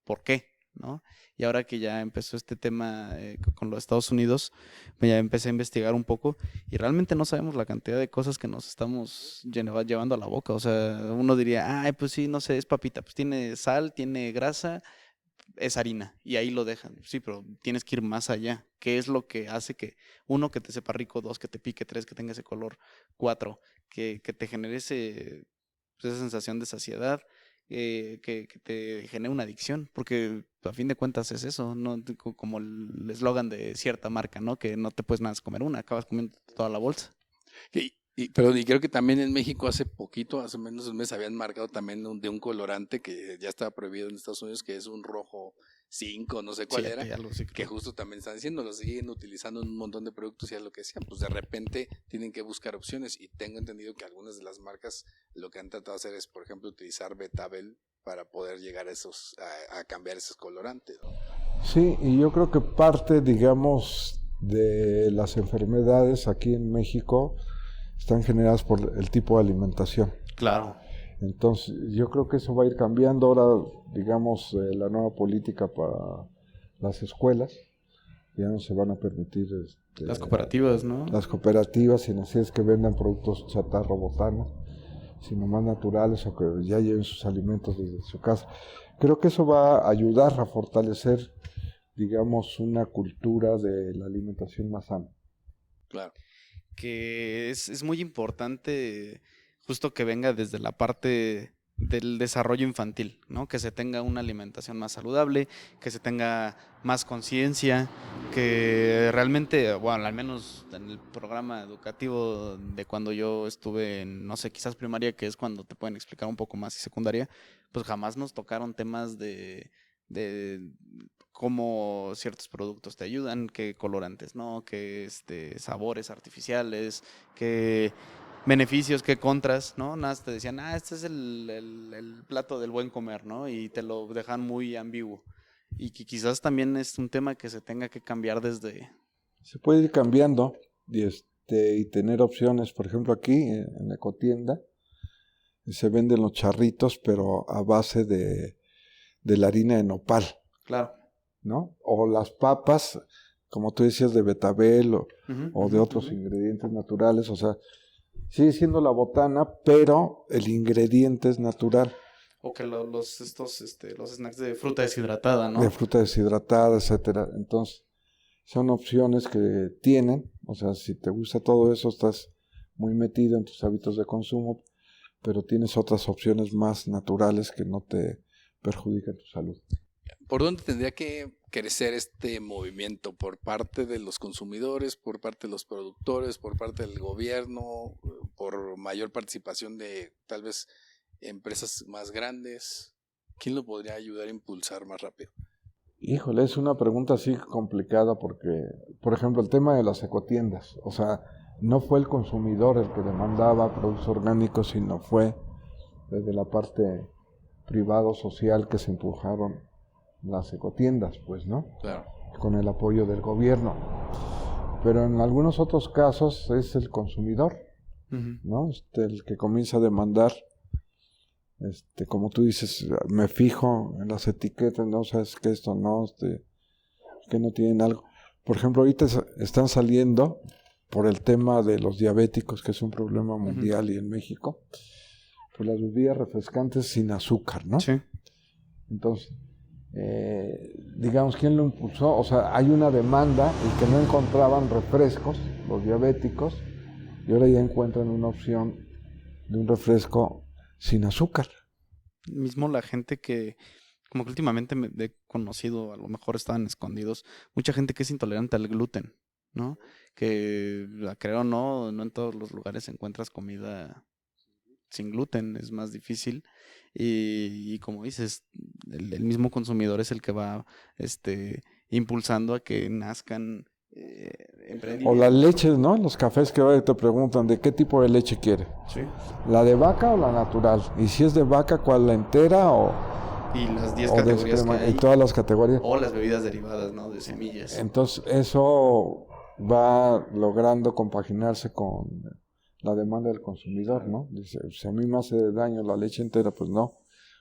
por qué, ¿no? Y ahora que ya empezó este tema con los Estados Unidos, pues ya empecé a investigar un poco y realmente no sabemos la cantidad de cosas que nos estamos llevando a la boca. O sea, uno diría, ay, pues sí, no sé, es papita, pues tiene sal, tiene grasa, es harina, y ahí lo dejan. Sí, pero tienes que ir más allá. ¿Qué es lo que hace que, uno, que te sepa rico, dos, que te pique, tres, que tenga ese color, cuatro, que te genere esa sensación de saciedad, que te genere una adicción? Porque a fin de cuentas es eso, ¿no? Como el eslogan de cierta marca, ¿no? Que no te puedes nada más comer una, acabas comiendo toda la bolsa. Pero creo que también en México hace poquito, hace menos de un mes, habían marcado también de un colorante que ya estaba prohibido en Estados Unidos, que es un rojo 5, no sé cuál era, que justo también están diciendo, lo siguen utilizando en un montón de productos, y es lo que decían, pues de repente tienen que buscar opciones, y tengo entendido que algunas de las marcas lo que han tratado de hacer es, por ejemplo, utilizar betabel para poder llegar a cambiar esos colorantes, ¿no? Sí, y yo creo que parte, digamos, de las enfermedades aquí en México están generadas por el tipo de alimentación. Claro. Entonces, yo creo que eso va a ir cambiando ahora, digamos, la nueva política para las escuelas. Ya no se van a permitir... las cooperativas, ¿no? Las cooperativas, sin necesidad que vendan productos chatarra o botana, sino más naturales, o que ya lleven sus alimentos desde su casa. Creo que eso va a ayudar a fortalecer, digamos, una cultura de la alimentación más sana. Claro. Que es muy importante justo que venga desde la parte del desarrollo infantil, ¿no? Que se tenga una alimentación más saludable, que se tenga más conciencia, que realmente, bueno, al menos en el programa educativo de cuando yo estuve en, no sé, quizás primaria, que es cuando te pueden explicar un poco más, y secundaria, pues jamás nos tocaron temas de cómo ciertos productos te ayudan, qué colorantes, ¿no? Qué sabores artificiales, qué beneficios, qué contras, ¿no? Nada, te decían, este es el plato del buen comer, ¿no? Y te lo dejan muy ambiguo. Y que quizás también es un tema que se tenga que cambiar desde... Se puede ir cambiando y tener opciones. Por ejemplo, aquí en la ecotienda se venden los charritos, pero a base de la harina de nopal. Claro. ¿No? O las papas, como tú decías, de betabel o de otros ingredientes naturales. O sea, sigue siendo la botana, pero el ingrediente es natural. O que los snacks de fruta deshidratada, ¿no? De fruta deshidratada, etcétera. Entonces, son opciones que tienen. O sea, si te gusta todo eso, estás muy metido en tus hábitos de consumo, pero tienes otras opciones más naturales que no te perjudican tu salud. ¿Por dónde tendría que crecer este movimiento? ¿Por parte de los consumidores, por parte de los productores, por parte del gobierno, por mayor participación de tal vez empresas más grandes? ¿Quién lo podría ayudar a impulsar más rápido? Híjole, es una pregunta así complicada porque, por ejemplo, el tema de las ecotiendas, o sea, no fue el consumidor el que demandaba productos orgánicos, sino fue desde la parte privado social que se empujaron las ecotiendas, pues, ¿no? Claro. Con el apoyo del gobierno. Pero en algunos otros casos es el consumidor, ¿no? El que comienza a demandar, como tú dices, me fijo en las etiquetas, no sabes que esto no, que no tienen algo. Por ejemplo, ahorita están saliendo por el tema de los diabéticos, que es un problema mundial y en México, pues las bebidas refrescantes sin azúcar, ¿no? Sí. Entonces, digamos, ¿quién lo impulsó? O sea, hay una demanda y que no encontraban refrescos, los diabéticos, y ahora ya encuentran una opción de un refresco sin azúcar. Mismo la gente que, como que últimamente me he conocido, a lo mejor estaban escondidos, mucha gente que es intolerante al gluten, ¿no? Que, creo o no, no en todos los lugares encuentras comida sin gluten, es más difícil. Y como dices, el mismo consumidor es el que va impulsando a que nazcan O emprendimientos. las leches, ¿no? Los cafés que ahora te preguntan de qué tipo de leche quiere. Sí. ¿La de vaca o la natural? Y si es de vaca, ¿cuál? ¿La entera o Y las 10 de categorías que crema? hay. En todas las categorías. O las bebidas derivadas, ¿no? De semillas. Entonces, eso va logrando compaginarse con la demanda del consumidor, ¿no? Dice, si a mí me hace daño la leche entera, pues no,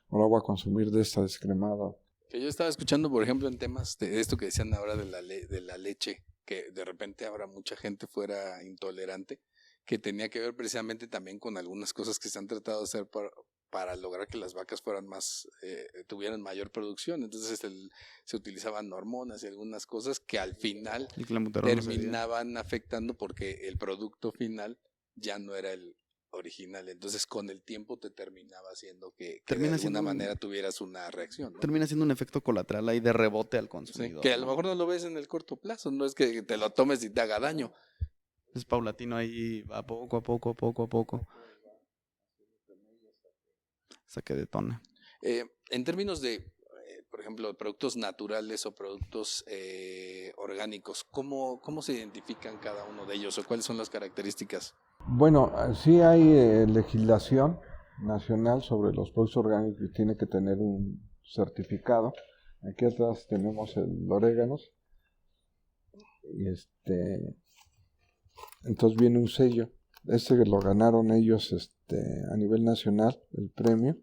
ahora voy a consumir de esta descremada. Que yo estaba escuchando, por ejemplo, en temas de esto que decían ahora de la leche, que de repente ahora mucha gente fuera intolerante, que tenía que ver precisamente también con algunas cosas que se han tratado de hacer para lograr que las vacas fueran más, tuvieran mayor producción. Entonces se utilizaban hormonas y algunas cosas que al final Y clenbuterol no se veía. terminaban afectando porque el producto final ya no era el original. Entonces con el tiempo te terminaba haciendo que de Termina alguna siendo un- manera tuvieras una reacción, ¿no? Termina siendo un efecto colateral ahí de rebote al Sí, consumidor. que a lo ¿no? mejor no lo ves en el corto plazo, no es que te lo tomes y te haga daño. Es paulatino ahí, va poco a poco, poco a poco. Hasta que detona. En términos de, por ejemplo, productos naturales o productos orgánicos, ¿cómo se identifican cada uno de ellos o cuáles son las características? Bueno, sí hay legislación nacional sobre los productos orgánicos que tiene que tener un certificado. Aquí atrás tenemos el oréganos. Y entonces viene un sello. Lo ganaron ellos a nivel nacional, el premio.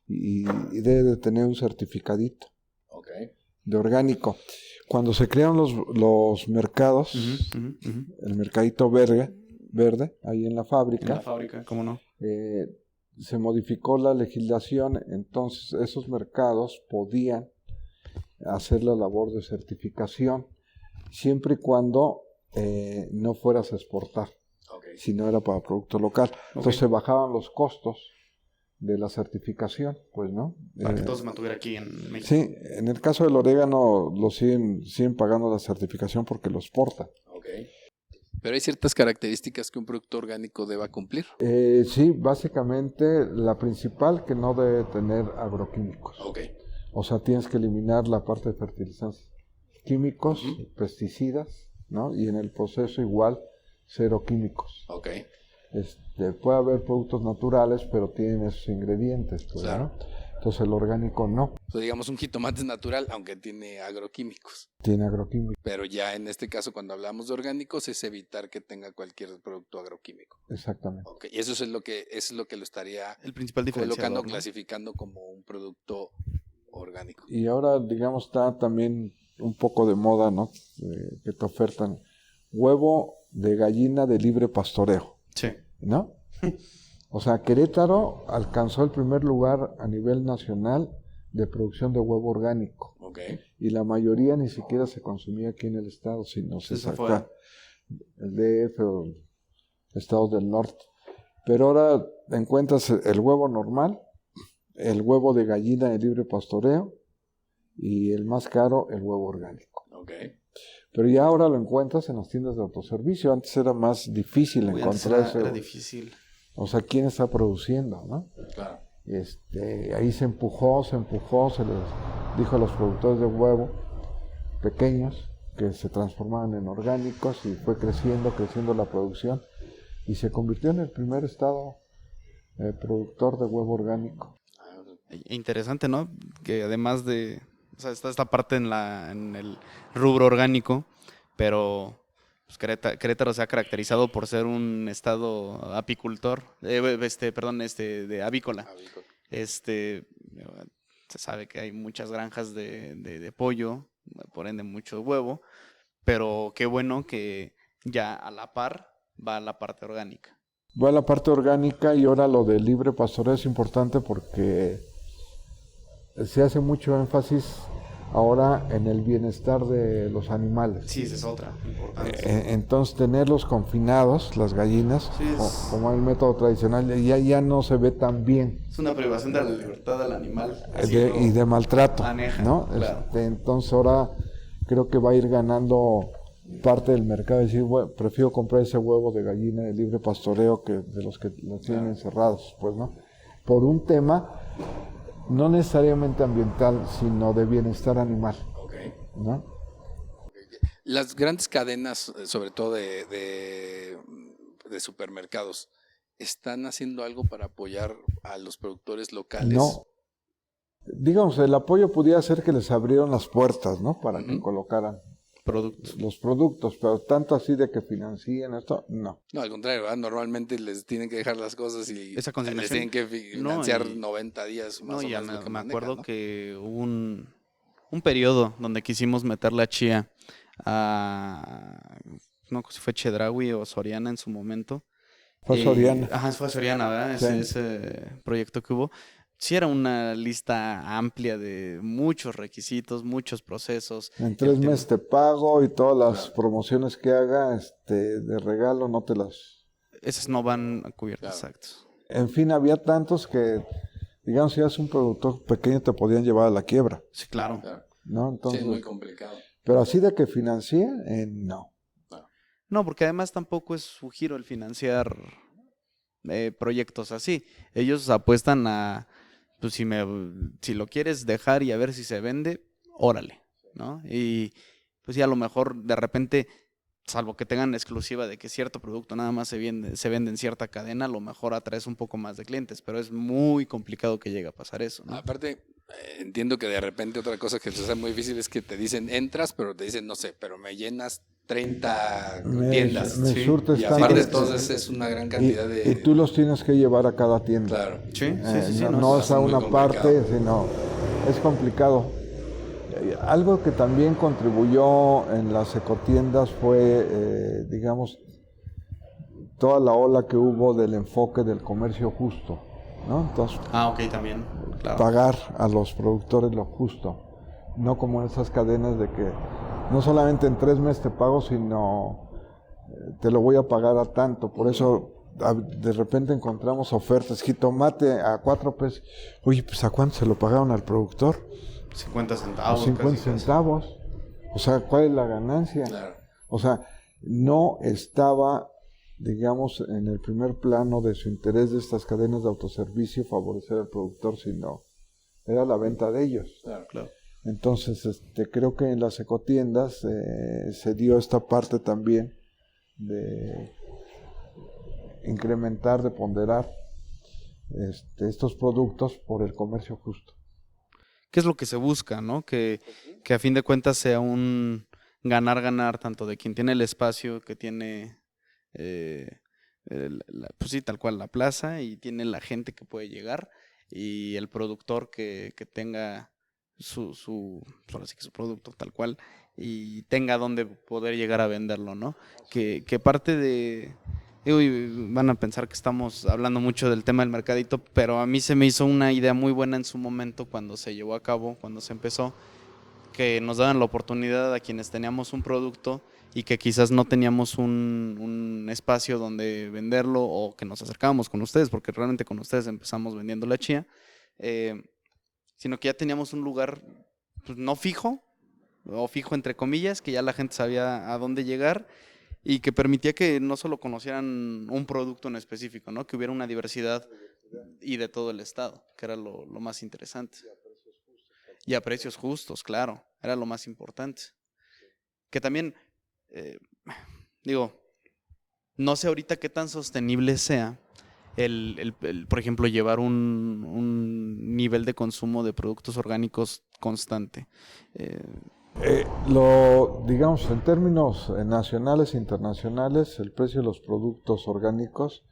Y debe de tener un certificadito Okay. de orgánico. Cuando se crearon los mercados, el mercadito verde, ahí en la En fábrica, la fábrica, ¿cómo no? se modificó la legislación, entonces esos mercados podían hacer la labor de certificación siempre y cuando no fueras a exportar, Okay. si no era para producto local. Entonces se bajaban los costos de la certificación, pues, ¿no? Para que todo se mantuviera aquí en México. Sí, en el caso del orégano lo siguen pagando la certificación porque lo exportan. Okay. Pero hay ciertas características que un producto orgánico deba cumplir. Sí, básicamente la principal que no debe tener agroquímicos. Okay. O sea, tienes que eliminar la parte de fertilizantes químicos, pesticidas, ¿no? Y en el proceso igual, cero químicos. Okay. Puede haber productos naturales, pero tienen esos ingredientes, pues, Claro. ¿no? Entonces el orgánico no, O sea, digamos un jitomate es natural, aunque tiene agroquímicos. tiene agroquímicos. Pero ya en este caso, cuando hablamos de orgánicos, es evitar que tenga cualquier producto agroquímico. Exactamente. Okay. Y eso es lo que lo estaría El principal diferenciador, colocando, ¿no? clasificando como un producto orgánico. Y ahora, digamos, está también un poco de moda, ¿no? Que te ofertan huevo de gallina de libre pastoreo, Sí. ¿no? O sea, Querétaro alcanzó el primer lugar a nivel nacional de producción de huevo orgánico. Okay. Y la mayoría ni siquiera se consumía aquí en el estado, sino se Es sacó afuera. el DF o estados del norte. Pero ahora encuentras el huevo normal, el huevo de gallina de libre pastoreo y el más caro, el huevo orgánico. Okay. Pero ya ahora lo encuentras en las tiendas de autoservicio. Antes era más difícil Uy, antes encontrar eso. era difícil. O sea, ¿quién está produciendo, no? Claro. Ahí se empujó, se les dijo a los productores de huevo pequeños que se transformaban en orgánicos y fue creciendo la producción y se convirtió en el primer estado productor de huevo orgánico. Interesante, ¿no? Que además de, o sea, está esta parte en el rubro orgánico, pero pues, Querétaro se ha caracterizado por ser un estado apicultor, de avícola. Avícola. Se sabe que hay muchas granjas de pollo, por ende mucho huevo, pero qué bueno que ya a la par va la parte orgánica. Va a la parte orgánica y ahora lo de libre pastoreo es importante porque se hace mucho énfasis ahora en el bienestar de los animales. Sí, esa es otra importante. Entonces tenerlos confinados, las gallinas, Sí, como el método tradicional, ya no se ve tan bien. Es una privación de la libertad del animal. Y de maltrato, maneja, ¿no? claro. Entonces ahora creo que va a ir ganando parte del mercado, decir, bueno, prefiero comprar ese huevo de gallina de libre pastoreo que de los que los tienen encerrados, pues, ¿no? Por un tema no necesariamente ambiental, sino de bienestar animal, ¿no? Las grandes cadenas, sobre todo de supermercados, ¿están haciendo algo para apoyar a los productores locales? No. Digamos, el apoyo pudiera ser que les abrieron las puertas, ¿no? Para que colocaran los productos, pero tanto así de que financien esto, no. No, al contrario, ¿verdad? Normalmente les tienen que dejar las cosas y Esa consignación, les tienen que financiar 90 días más o menos. Me manejan, acuerdo ¿no? que hubo un periodo donde quisimos meter la chía a, no sé si fue Chedraui o Soriana en su momento. Fue Soriana. Ajá, fue Soriana, ¿verdad? Sí. Ese proyecto que hubo. Sí era una lista amplia de muchos requisitos, muchos procesos. En 3 meses te pago y todas las promociones que haga de regalo no te las... Esas no van cubiertas, Claro. exacto. En fin, había tantos que, digamos, si eres un productor pequeño te podían llevar a la quiebra, Sí, claro. Claro. ¿no? Sí, Entonces, es muy complicado. pero así de que financie, no. No, porque además tampoco es su giro el financiar proyectos así. Ellos apuestan a, pues si lo quieres dejar y a ver si se vende, órale, ¿no? Y pues ya a lo mejor de repente, salvo que tengan exclusiva de que cierto producto nada más se vende en cierta cadena, a lo mejor atraes un poco más de clientes, pero es muy complicado que llegue a pasar eso, ¿no? Aparte, entiendo que de repente otra cosa que les hace muy difícil es que te dicen, entras, pero te dicen, no sé, pero me llenas 30 tiendas. Me sí. surtes Y tanto. aparte entonces es una gran cantidad y tú los tienes que llevar a cada tienda. Claro. Sí, No es es a muy una complicado. parte, sino es complicado. Algo que también contribuyó en las ecotiendas fue, digamos, toda la ola que hubo del enfoque del comercio justo, ¿no? Entonces, Ok, también, claro. pagar a los productores lo justo, no como esas cadenas de que no solamente en 3 meses te pago, sino te lo voy a pagar a tanto. Por eso de repente encontramos ofertas, jitomate a 4 pesos. Oye, pues ¿a cuánto se lo pagaron al productor? 50 centavos. 50 casi. centavos. O sea, ¿cuál es la ganancia? Claro. O sea, no estaba, digamos, en el primer plano de su interés de estas cadenas de autoservicio favorecer al productor, sino era la venta de ellos. Claro. Claro. Entonces, creo que en las ecotiendas se dio esta parte también de incrementar, de ponderar estos productos por el comercio justo. ¿Qué es lo que se busca, no? Que a fin de cuentas sea un ganar-ganar tanto de quien tiene el espacio, que tiene, pues sí, tal cual, la plaza, y tiene la gente que puede llegar, y el productor que tenga ahora sí que su producto tal cual, y tenga donde poder llegar a venderlo, ¿no? Que parte de... y van a pensar que estamos hablando mucho del tema del mercadito, pero a mí se me hizo una idea muy buena en su momento cuando se llevó a cabo, cuando se empezó, que nos daban la oportunidad a quienes teníamos un producto y que quizás no teníamos un espacio donde venderlo, o que nos acercábamos con ustedes, porque realmente con ustedes empezamos vendiendo la chía, sino que ya teníamos un lugar, pues, no fijo, o fijo entre comillas, que ya la gente sabía a dónde llegar, y que permitía que no solo conocieran un producto en específico, ¿no? Que hubiera una diversidad y de todo el estado, que era lo más interesante. Y a precios justos, claro, era lo más importante. Que también, digo, no sé ahorita qué tan sostenible sea por ejemplo, llevar un nivel de consumo de productos orgánicos constante. Digamos, en términos nacionales e internacionales, el precio de los productos orgánicos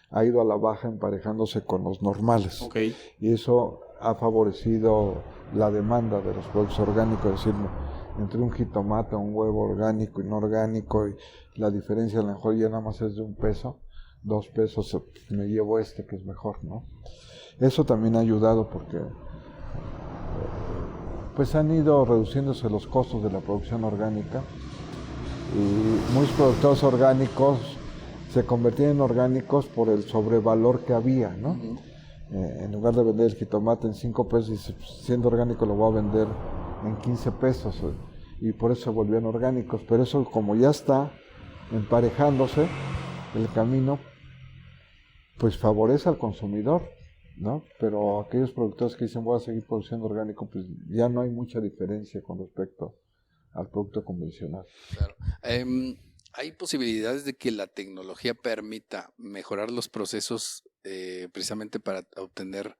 ha ido a la baja emparejándose con los normales. Okay. Y eso ha favorecido la demanda de los productos orgánicos, es decir, entre un jitomate, un huevo orgánico y no orgánico, y la diferencia a lo mejor ya nada más es de 1 peso, 2 pesos, me llevo que es mejor, ¿no? Eso también ha ayudado porque pues han ido reduciéndose los costos de la producción orgánica y muchos productores orgánicos se convertían en orgánicos por el sobrevalor que había, ¿no? En lugar de vender el jitomate en 5 pesos, y siendo orgánico lo voy a vender en 15 pesos, y por eso se volvían orgánicos. Pero eso, como ya está emparejándose el camino, pues favorece al consumidor, ¿no? Pero aquellos productores que dicen voy a seguir produciendo orgánico, pues ya no hay mucha diferencia con respecto al producto convencional. Claro. ¿Hay posibilidades de que la tecnología permita mejorar los procesos precisamente para obtener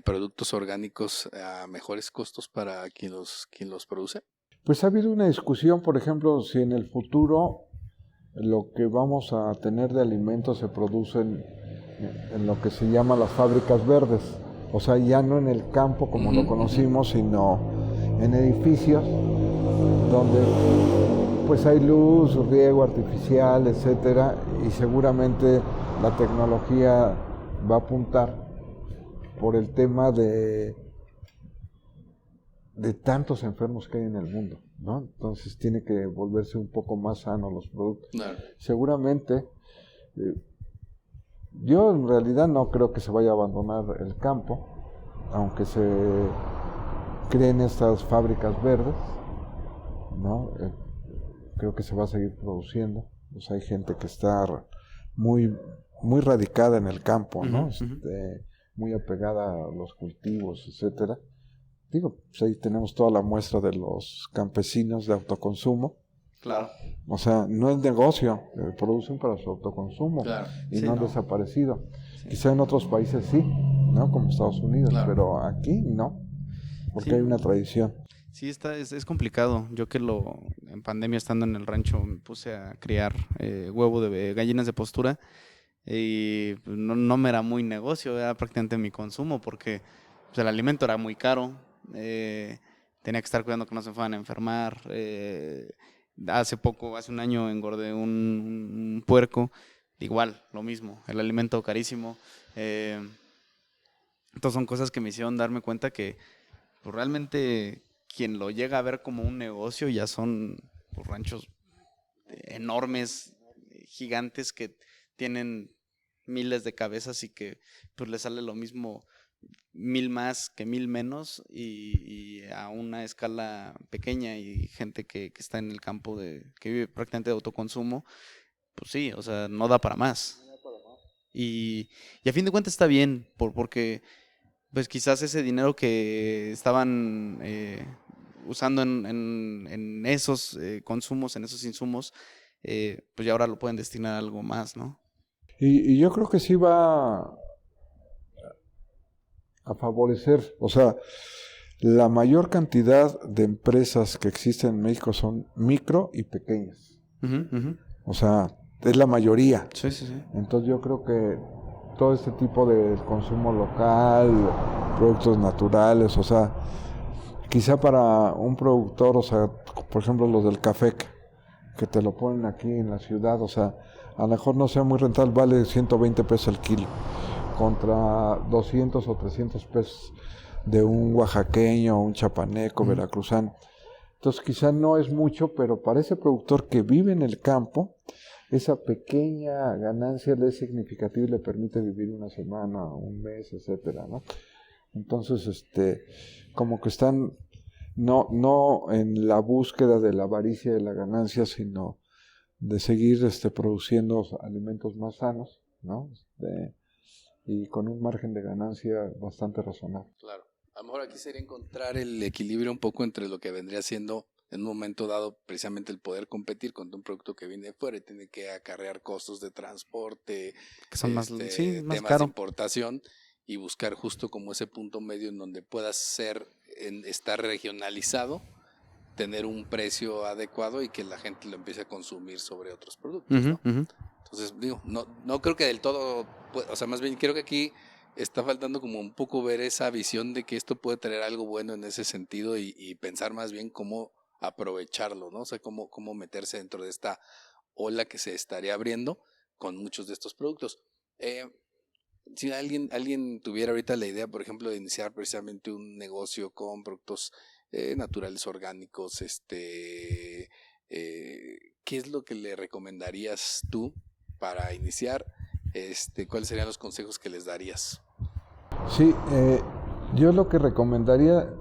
productos orgánicos a mejores costos para quien los produce? Pues ha habido una discusión, por ejemplo, si en el futuro lo que vamos a tener de alimentos se produce en lo que se llama las fábricas verdes. O sea, ya no en el campo como lo conocimos, sino en edificios donde pues hay luz, riego artificial, etcétera, y seguramente la tecnología va a apuntar por el tema de tantos enfermos que hay en el mundo, ¿no? Entonces tiene que volverse un poco más sano los productos. Claro. Seguramente, yo en realidad no creo que se vaya a abandonar el campo, aunque se creen estas fábricas verdes, ¿no? Creo que se va a seguir produciendo. Pues hay gente que está muy, muy radicada en el campo, ¿no? Muy apegada a los cultivos, etcétera. Digo, pues ahí tenemos toda la muestra de los campesinos de autoconsumo. Claro. O sea, no es negocio, producen para su autoconsumo, Claro. y Sí, no han no. desaparecido. Sí. Quizá en otros países sí, ¿no? Como Estados Unidos, Claro. pero aquí no, porque Sí. hay una tradición. Sí, es complicado. Yo que en pandemia estando en el rancho me puse a criar huevo de gallinas de postura y pues, no me era muy negocio, era prácticamente mi consumo porque pues, el alimento era muy caro, tenía que estar cuidando que no se fueran a enfermar. Hace un año engordé un puerco, igual, lo mismo, el alimento carísimo. Entonces son cosas que me hicieron darme cuenta que pues, realmente quien lo llega a ver como un negocio ya son pues, ranchos enormes, gigantes que tienen miles de cabezas y que pues les sale lo mismo 1000 más que 1000 menos y a una escala pequeña y gente que está en el campo que vive prácticamente de autoconsumo, pues sí, o sea, no da para más. Y a fin de cuentas está bien, porque pues quizás ese dinero que estaban usando en esos consumos, en esos insumos, pues ya ahora lo pueden destinar a algo más, ¿no? Y yo creo que sí va a favorecer, o sea, la mayor cantidad de empresas que existen en México son micro y pequeñas. O sea, es la mayoría. Sí, sí, sí. Entonces yo creo que todo este tipo de consumo local, productos naturales, o sea, quizá para un productor, o sea, por ejemplo los del café, que te lo ponen aquí en la ciudad, o sea, a lo mejor no sea muy rentable, vale 120 pesos el kilo, contra 200 o 300 pesos de un oaxaqueño, un chapaneco, veracruzano. Entonces quizá no es mucho, pero para ese productor que vive en el campo, esa pequeña ganancia le es significativa y le permite vivir una semana, un mes, etcétera, ¿no? Entonces, como que están no en la búsqueda de la avaricia de la ganancia, sino de seguir produciendo alimentos más sanos, ¿no? Y con un margen de ganancia bastante razonable. Claro. A lo mejor aquí sería encontrar el equilibrio un poco entre lo que vendría siendo en un momento dado precisamente el poder competir con un producto que viene de fuera y tiene que acarrear costos de transporte, Que son más temas caro. de importación y buscar justo como ese punto medio en donde puedas estar regionalizado, tener un precio adecuado y que la gente lo empiece a consumir sobre otros productos, ¿no? Entonces, digo, no creo que del todo, o sea, más bien creo que aquí está faltando como un poco ver esa visión de que esto puede traer algo bueno en ese sentido y pensar más bien cómo aprovecharlo, ¿no? O sea, cómo meterse dentro de esta ola que se estaría abriendo con muchos de estos productos. Si alguien tuviera ahorita la idea, por ejemplo, de iniciar precisamente un negocio con productos naturales, orgánicos, ¿qué es lo que le recomendarías tú para iniciar? ¿Cuáles serían los consejos que les darías? Sí, yo lo que recomendaría,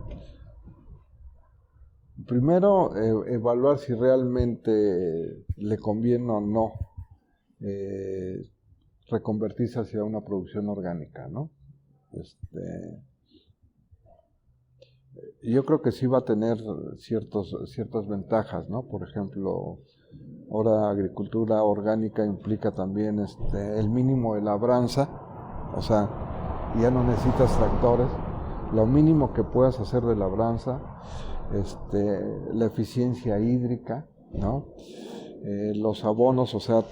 primero, evaluar si realmente le conviene o no reconvertirse hacia una producción orgánica, ¿no? Yo creo que sí va a tener ciertas ventajas, ¿no? Por ejemplo, ahora agricultura orgánica implica también el mínimo de labranza, o sea, ya no necesitas tractores, lo mínimo que puedas hacer de labranza, la eficiencia hídrica, ¿no? Los abonos, o sea,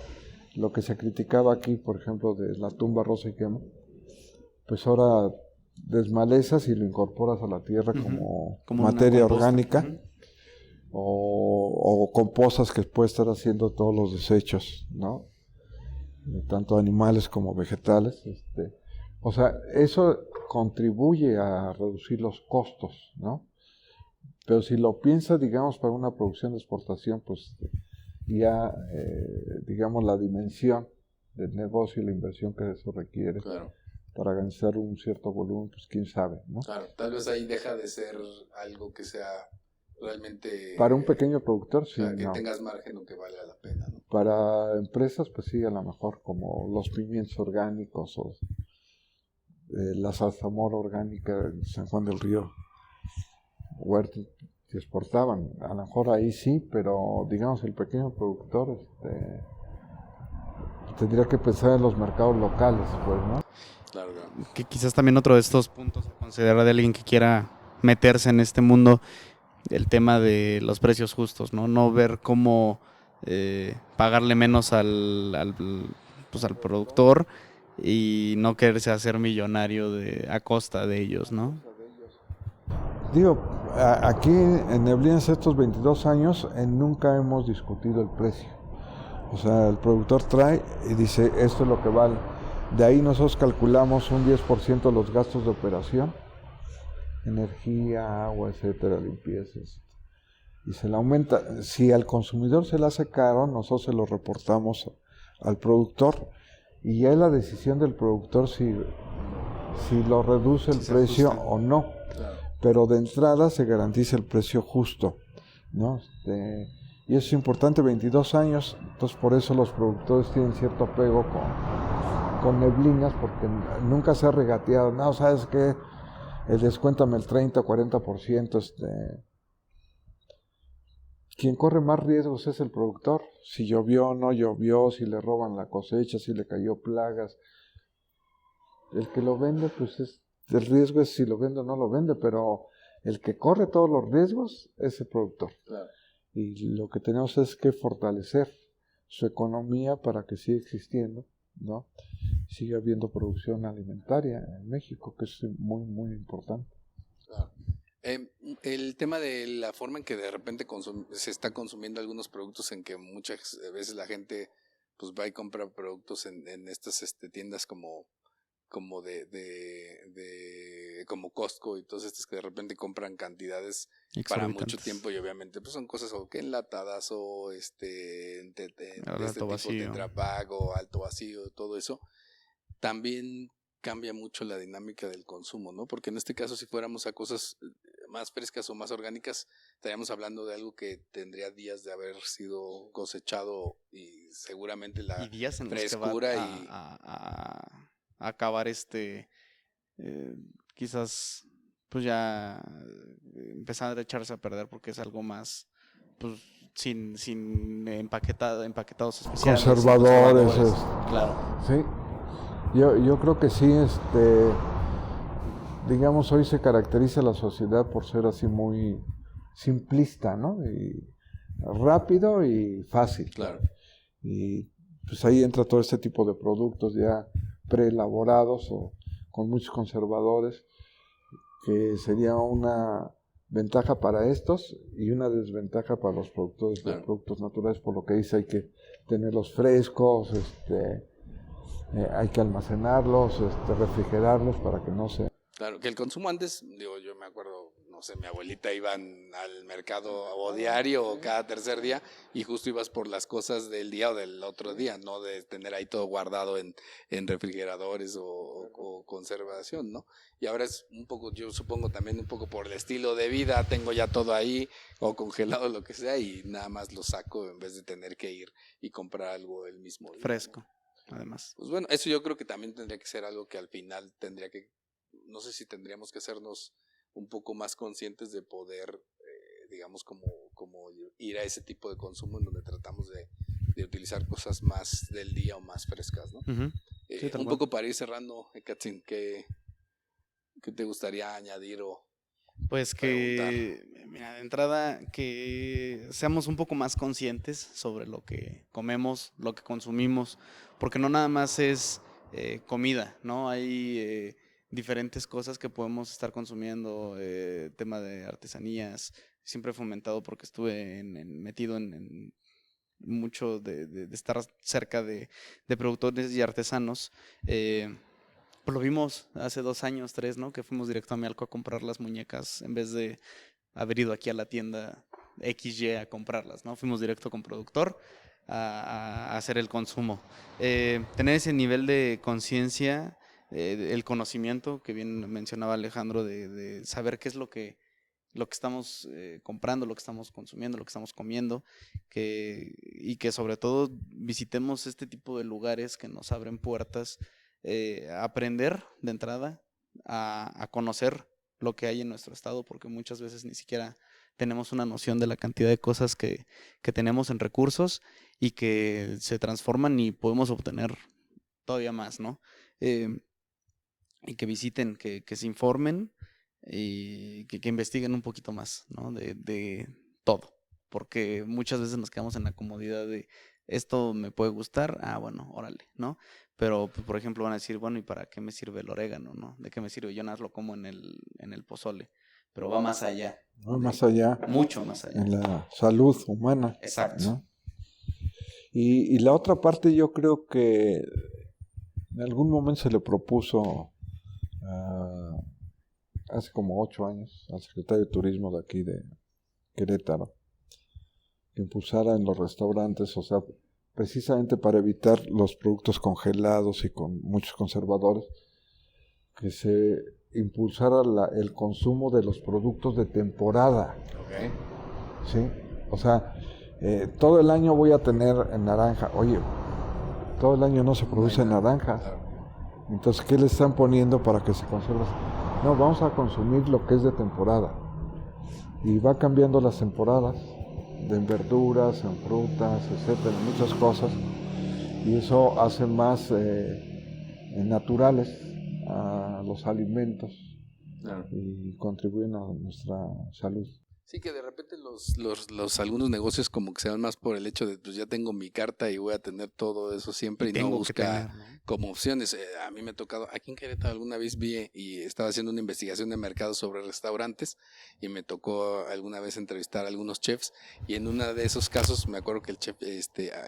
lo que se criticaba aquí, por ejemplo, de la tumba rosa y quema, pues ahora desmalezas y lo incorporas a la tierra como materia orgánica, o compostas que puede estar haciendo todos los desechos, ¿no? Tanto animales como vegetales. O sea, eso contribuye a reducir los costos, ¿no? Pero si lo piensas, digamos, para una producción de exportación, pues ya, digamos, la dimensión del negocio y la inversión que eso requiere, claro, para organizar un cierto volumen, pues quién sabe, ¿no? Claro, tal vez ahí deja de ser algo que sea realmente... Para un pequeño productor, sí, que tengas margen o que valga la pena, ¿no? Para empresas, pues sí, a lo mejor como los pimientos orgánicos o la zarzamora orgánica en San Juan del Río, Huerta, que exportaban, a lo mejor ahí sí, pero digamos el pequeño productor tendría que pensar en los mercados locales, pues, ¿no? Claro. Que quizás también otro de estos puntos a considerar de alguien que quiera meterse en este mundo, el tema de los precios justos, no ver cómo pagarle menos al productor y no quererse hacer millonario a costa de ellos, ¿no? Digo, aquí en Neblinas estos 22 años nunca hemos discutido el precio. O sea, el productor trae y dice, esto es lo que vale. De ahí nosotros calculamos un 10% de los gastos de operación, energía, agua, etcétera, limpiezas. Y se le aumenta. Si al consumidor se le hace caro, nosotros se lo reportamos al productor. Y ya es la decisión del productor si lo reduce el precio o no. Claro. Pero de entrada se garantiza el precio justo, ¿no? Y eso es importante, 22 años, entonces por eso los productores tienen cierto apego con Neblinas, porque nunca se ha regateado, no, ¿sabes qué? Descuéntame el 30 o 40%, Quien corre más riesgos es el productor, si llovió o no llovió, si le roban la cosecha, si le cayó plagas. El que lo vende, pues el riesgo es si lo vende o no lo vende, pero el que corre todos los riesgos es el productor. Claro. Y lo que tenemos es que fortalecer su economía para que siga existiendo, ¿no? Siga habiendo producción alimentaria en México, que es muy, muy importante. Claro. El tema de la forma en que de repente se está consumiendo algunos productos, en que muchas veces la gente pues va y compra productos en estas tiendas como como Costco y todas estas que de repente compran cantidades para mucho tiempo, y obviamente pues son cosas o que enlatadas o tipo Tetra Pak o alto vacío, todo eso también cambia mucho la dinámica del consumo, ¿no? Porque en este caso, si fuéramos a cosas más frescas o más orgánicas, estaríamos hablando de algo que tendría días de haber sido cosechado y seguramente la días en frescura los que va a acabar quizás pues ya empezar a echarse a perder, porque es algo más pues sin empaquetados especiales, conservadores. Claro. Sí. Yo creo que sí, digamos, hoy se caracteriza la sociedad por ser así muy simplista, ¿no? Y rápido y fácil. Claro. Y pues ahí entra todo este tipo de productos ya preelaborados o con muchos conservadores, que sería una ventaja para estos y una desventaja para los productores, claro, de productos naturales, por lo que dice hay que tenerlos frescos, hay que almacenarlos, refrigerarlos para que no se Claro, que el consumo antes, digo, yo me acuerdo, no sé, mi abuelita iban al mercado o diario o cada tercer día y justo ibas por las cosas del día o del otro día, no de tener ahí todo guardado en refrigeradores o conservación, ¿no? Y ahora es un poco, yo supongo también un poco por el estilo de vida, tengo ya todo ahí o congelado, lo que sea, y nada más lo saco en vez de tener que ir y comprar algo el mismo día, Fresco, ¿no? además. Pues bueno, eso yo creo que también tendría que ser algo que al final tendría que, no sé si tendríamos que hacernos un poco más conscientes de poder, digamos, como ir a ese tipo de consumo en donde tratamos de utilizar cosas más del día o más frescas, ¿no? Uh-huh. Sí, Un poco para ir cerrando, Katzin, ¿qué te gustaría añadir o pues que, mira, de entrada, que seamos un poco más conscientes sobre lo que comemos, lo que consumimos, porque no nada más es comida, ¿no? Hay diferentes cosas que podemos estar consumiendo, tema de artesanías, siempre he fomentado porque estuve metido en mucho de estar cerca de productores y artesanos. Pues lo vimos hace 2 años, 3, ¿no? Que fuimos directo a Mialco a comprar las muñecas en vez de haber ido aquí a la tienda XY a comprarlas, ¿no? Fuimos directo con productor a hacer el consumo. Tener ese nivel de conciencia, el conocimiento que bien mencionaba Alejandro, de saber qué es lo que estamos comprando, lo que estamos consumiendo, lo que estamos comiendo, y que sobre todo visitemos este tipo de lugares que nos abren puertas, aprender de entrada a conocer lo que hay en nuestro estado, porque muchas veces ni siquiera tenemos una noción de la cantidad de cosas que tenemos en recursos y que se transforman y podemos obtener todavía más, ¿no? Y que visiten, que se informen y que investiguen un poquito más, ¿no? De todo, porque muchas veces nos quedamos en la comodidad de esto me puede gustar, bueno, órale, ¿no? Pero, pues, por ejemplo, van a decir, bueno, ¿y para qué me sirve el orégano, no? ¿De qué me sirve? Yo nada más lo como en el pozole, pero va más allá. Va más allá. Mucho más allá. En la salud humana. Exacto. ¿No? Y la otra parte yo creo que en algún momento se le propuso hace como 8 años al secretario de Turismo de aquí de Querétaro que impulsara en los restaurantes, o sea, precisamente para evitar los productos congelados y con muchos conservadores, que se impulsara el consumo de los productos de temporada. Okay. ¿Sí? O sea, todo el año voy a tener naranja. Oye, todo el año no se produce naranjas. Entonces, ¿qué le están poniendo para que se conserve? No, vamos a consumir lo que es de temporada. Y va cambiando las temporadas, en verduras, en frutas, etcétera, en muchas cosas. Y eso hace más naturales a los alimentos. Claro. Y contribuyen a nuestra salud. Sí, que de repente los algunos negocios como que se van más por el hecho de pues ya tengo mi carta y voy a tener todo eso siempre y no busca como opciones. A mí me ha tocado, aquí en Querétaro alguna vez vi y estaba haciendo una investigación de mercado sobre restaurantes y me tocó alguna vez entrevistar a algunos chefs y en uno de esos casos me acuerdo que el chef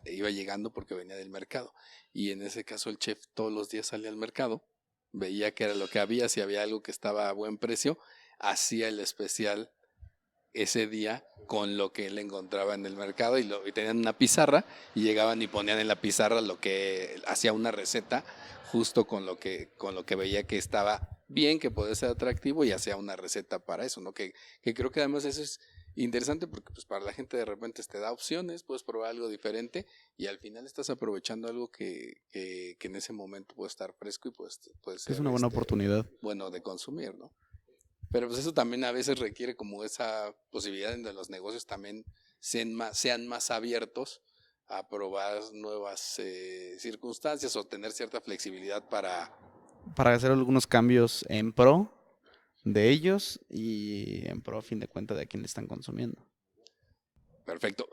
iba llegando porque venía del mercado y en ese caso el chef todos los días salía al mercado, veía qué era lo que había, si había algo que estaba a buen precio, hacía el especial ese día con lo que él encontraba en el mercado y tenían una pizarra y llegaban y ponían en la pizarra lo que hacía una receta justo con lo que veía que estaba bien, que podía ser atractivo y hacía una receta para eso, ¿no? Que creo que además eso es interesante porque pues para la gente de repente te da opciones, puedes probar algo diferente y al final estás aprovechando algo que en ese momento puede estar fresco y puede ser es una buena oportunidad. Bueno de consumir, ¿no? Pero pues eso también a veces requiere como esa posibilidad en que los negocios también sean más abiertos a probar nuevas circunstancias o tener cierta flexibilidad para hacer algunos cambios en pro de ellos y en pro a fin de cuentas de a quien le están consumiendo. Perfecto.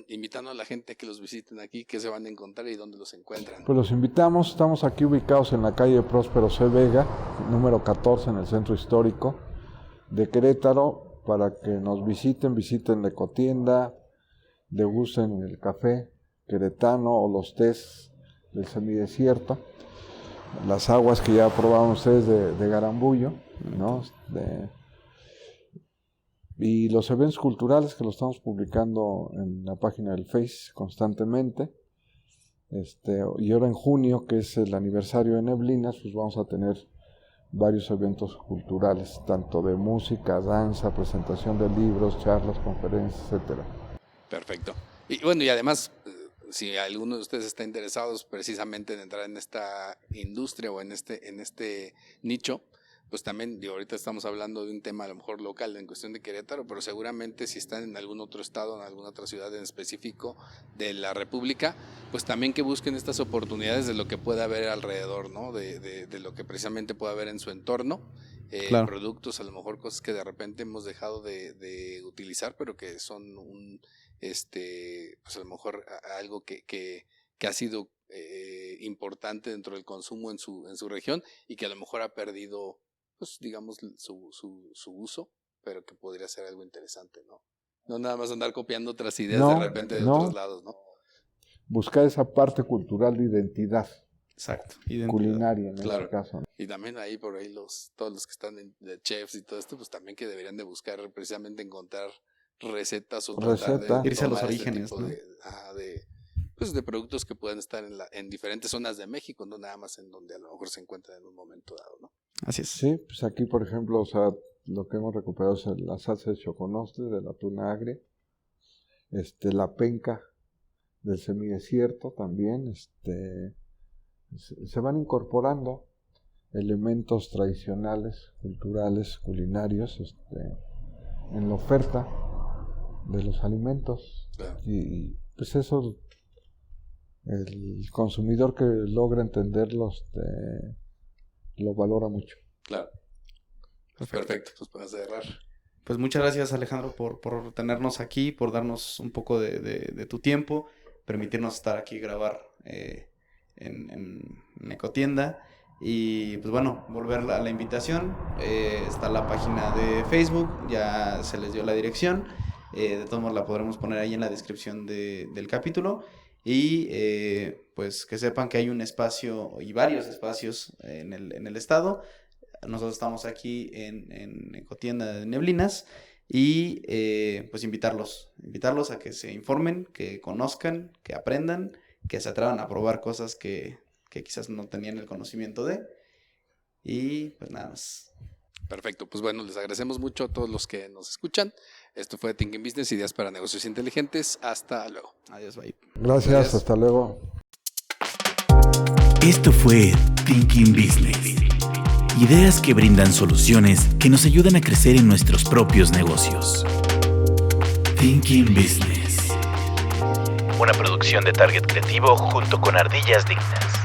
Invitando a la gente a que los visiten aquí, ¿qué se van a encontrar y dónde los encuentran? Pues los invitamos, estamos aquí ubicados en la calle Próspero C. Vega, número 14 en el centro histórico de Querétaro, para que nos visiten la ecotienda, degusten el café queretano o los tés del semidesierto. las aguas que ya probaron ustedes de Garambullo, ¿no? Y los eventos culturales que los estamos publicando en la página del Face constantemente. Y ahora en junio, que es el aniversario de Neblinas, pues vamos a tener varios eventos culturales, tanto de música, danza, presentación de libros, charlas, conferencias, etcétera. Perfecto. Y bueno, y además, si alguno de ustedes está interesados precisamente en entrar en esta industria o en este nicho, pues también, ahorita estamos hablando de un tema a lo mejor local en cuestión de Querétaro, pero seguramente si están en algún otro estado, en alguna otra ciudad en específico de la República, pues también que busquen estas oportunidades de lo que pueda haber alrededor, ¿no? De lo que precisamente pueda haber en su entorno, claro. Productos, a lo mejor cosas que de repente hemos dejado de utilizar, pero que son pues a lo mejor algo que ha sido importante dentro del consumo en su región y que a lo mejor ha perdido, pues digamos, su uso, pero que podría ser algo interesante, ¿no? No nada más andar copiando otras ideas de repente de otros lados, ¿no? Buscar esa parte cultural de identidad. Exacto. Culinaria, en este caso, ¿no? Y también ahí por ahí todos los que están de chefs y todo esto, pues también que deberían de buscar precisamente encontrar recetas o tratar de irse a los orígenes, ¿no? De productos que puedan estar en diferentes zonas de México, no nada más en donde a lo mejor se encuentran en un momento dado, ¿no? Así es. Sí, pues aquí, por ejemplo, o sea, lo que hemos recuperado es la salsa de choconostle, de la tuna agria, la penca del semidesierto también, se van incorporando elementos tradicionales, culturales, culinarios, en la oferta de los alimentos. Claro. Y pues eso, el consumidor que logra entenderlos lo valora mucho. Claro. Perfecto. Pues para cerrar. Pues muchas gracias, Alejandro, por tenernos aquí, por darnos un poco de tu tiempo, permitirnos estar aquí y grabar en Ecotienda. Y pues bueno, volver a la invitación. Está la página de Facebook, ya se les dio la dirección. De todos modos la podremos poner ahí en la descripción del capítulo. Y pues que sepan que hay un espacio y varios espacios en el estado. Nosotros estamos aquí en Ecotienda de Neblinas. Y pues invitarlos a que se informen, que conozcan, que aprendan, que se atrevan a probar cosas que quizás no tenían el conocimiento de. Y pues nada más. Perfecto, pues bueno, les agradecemos mucho a todos los que nos escuchan. Esto fue Thinking Business, ideas para negocios inteligentes. Hasta luego. Adiós, bye. Gracias. Hasta luego. Esto fue Thinking Business. Ideas que brindan soluciones que nos ayudan a crecer en nuestros propios negocios. Thinking Business. Una producción de Target Creativo junto con Ardillas Dignas.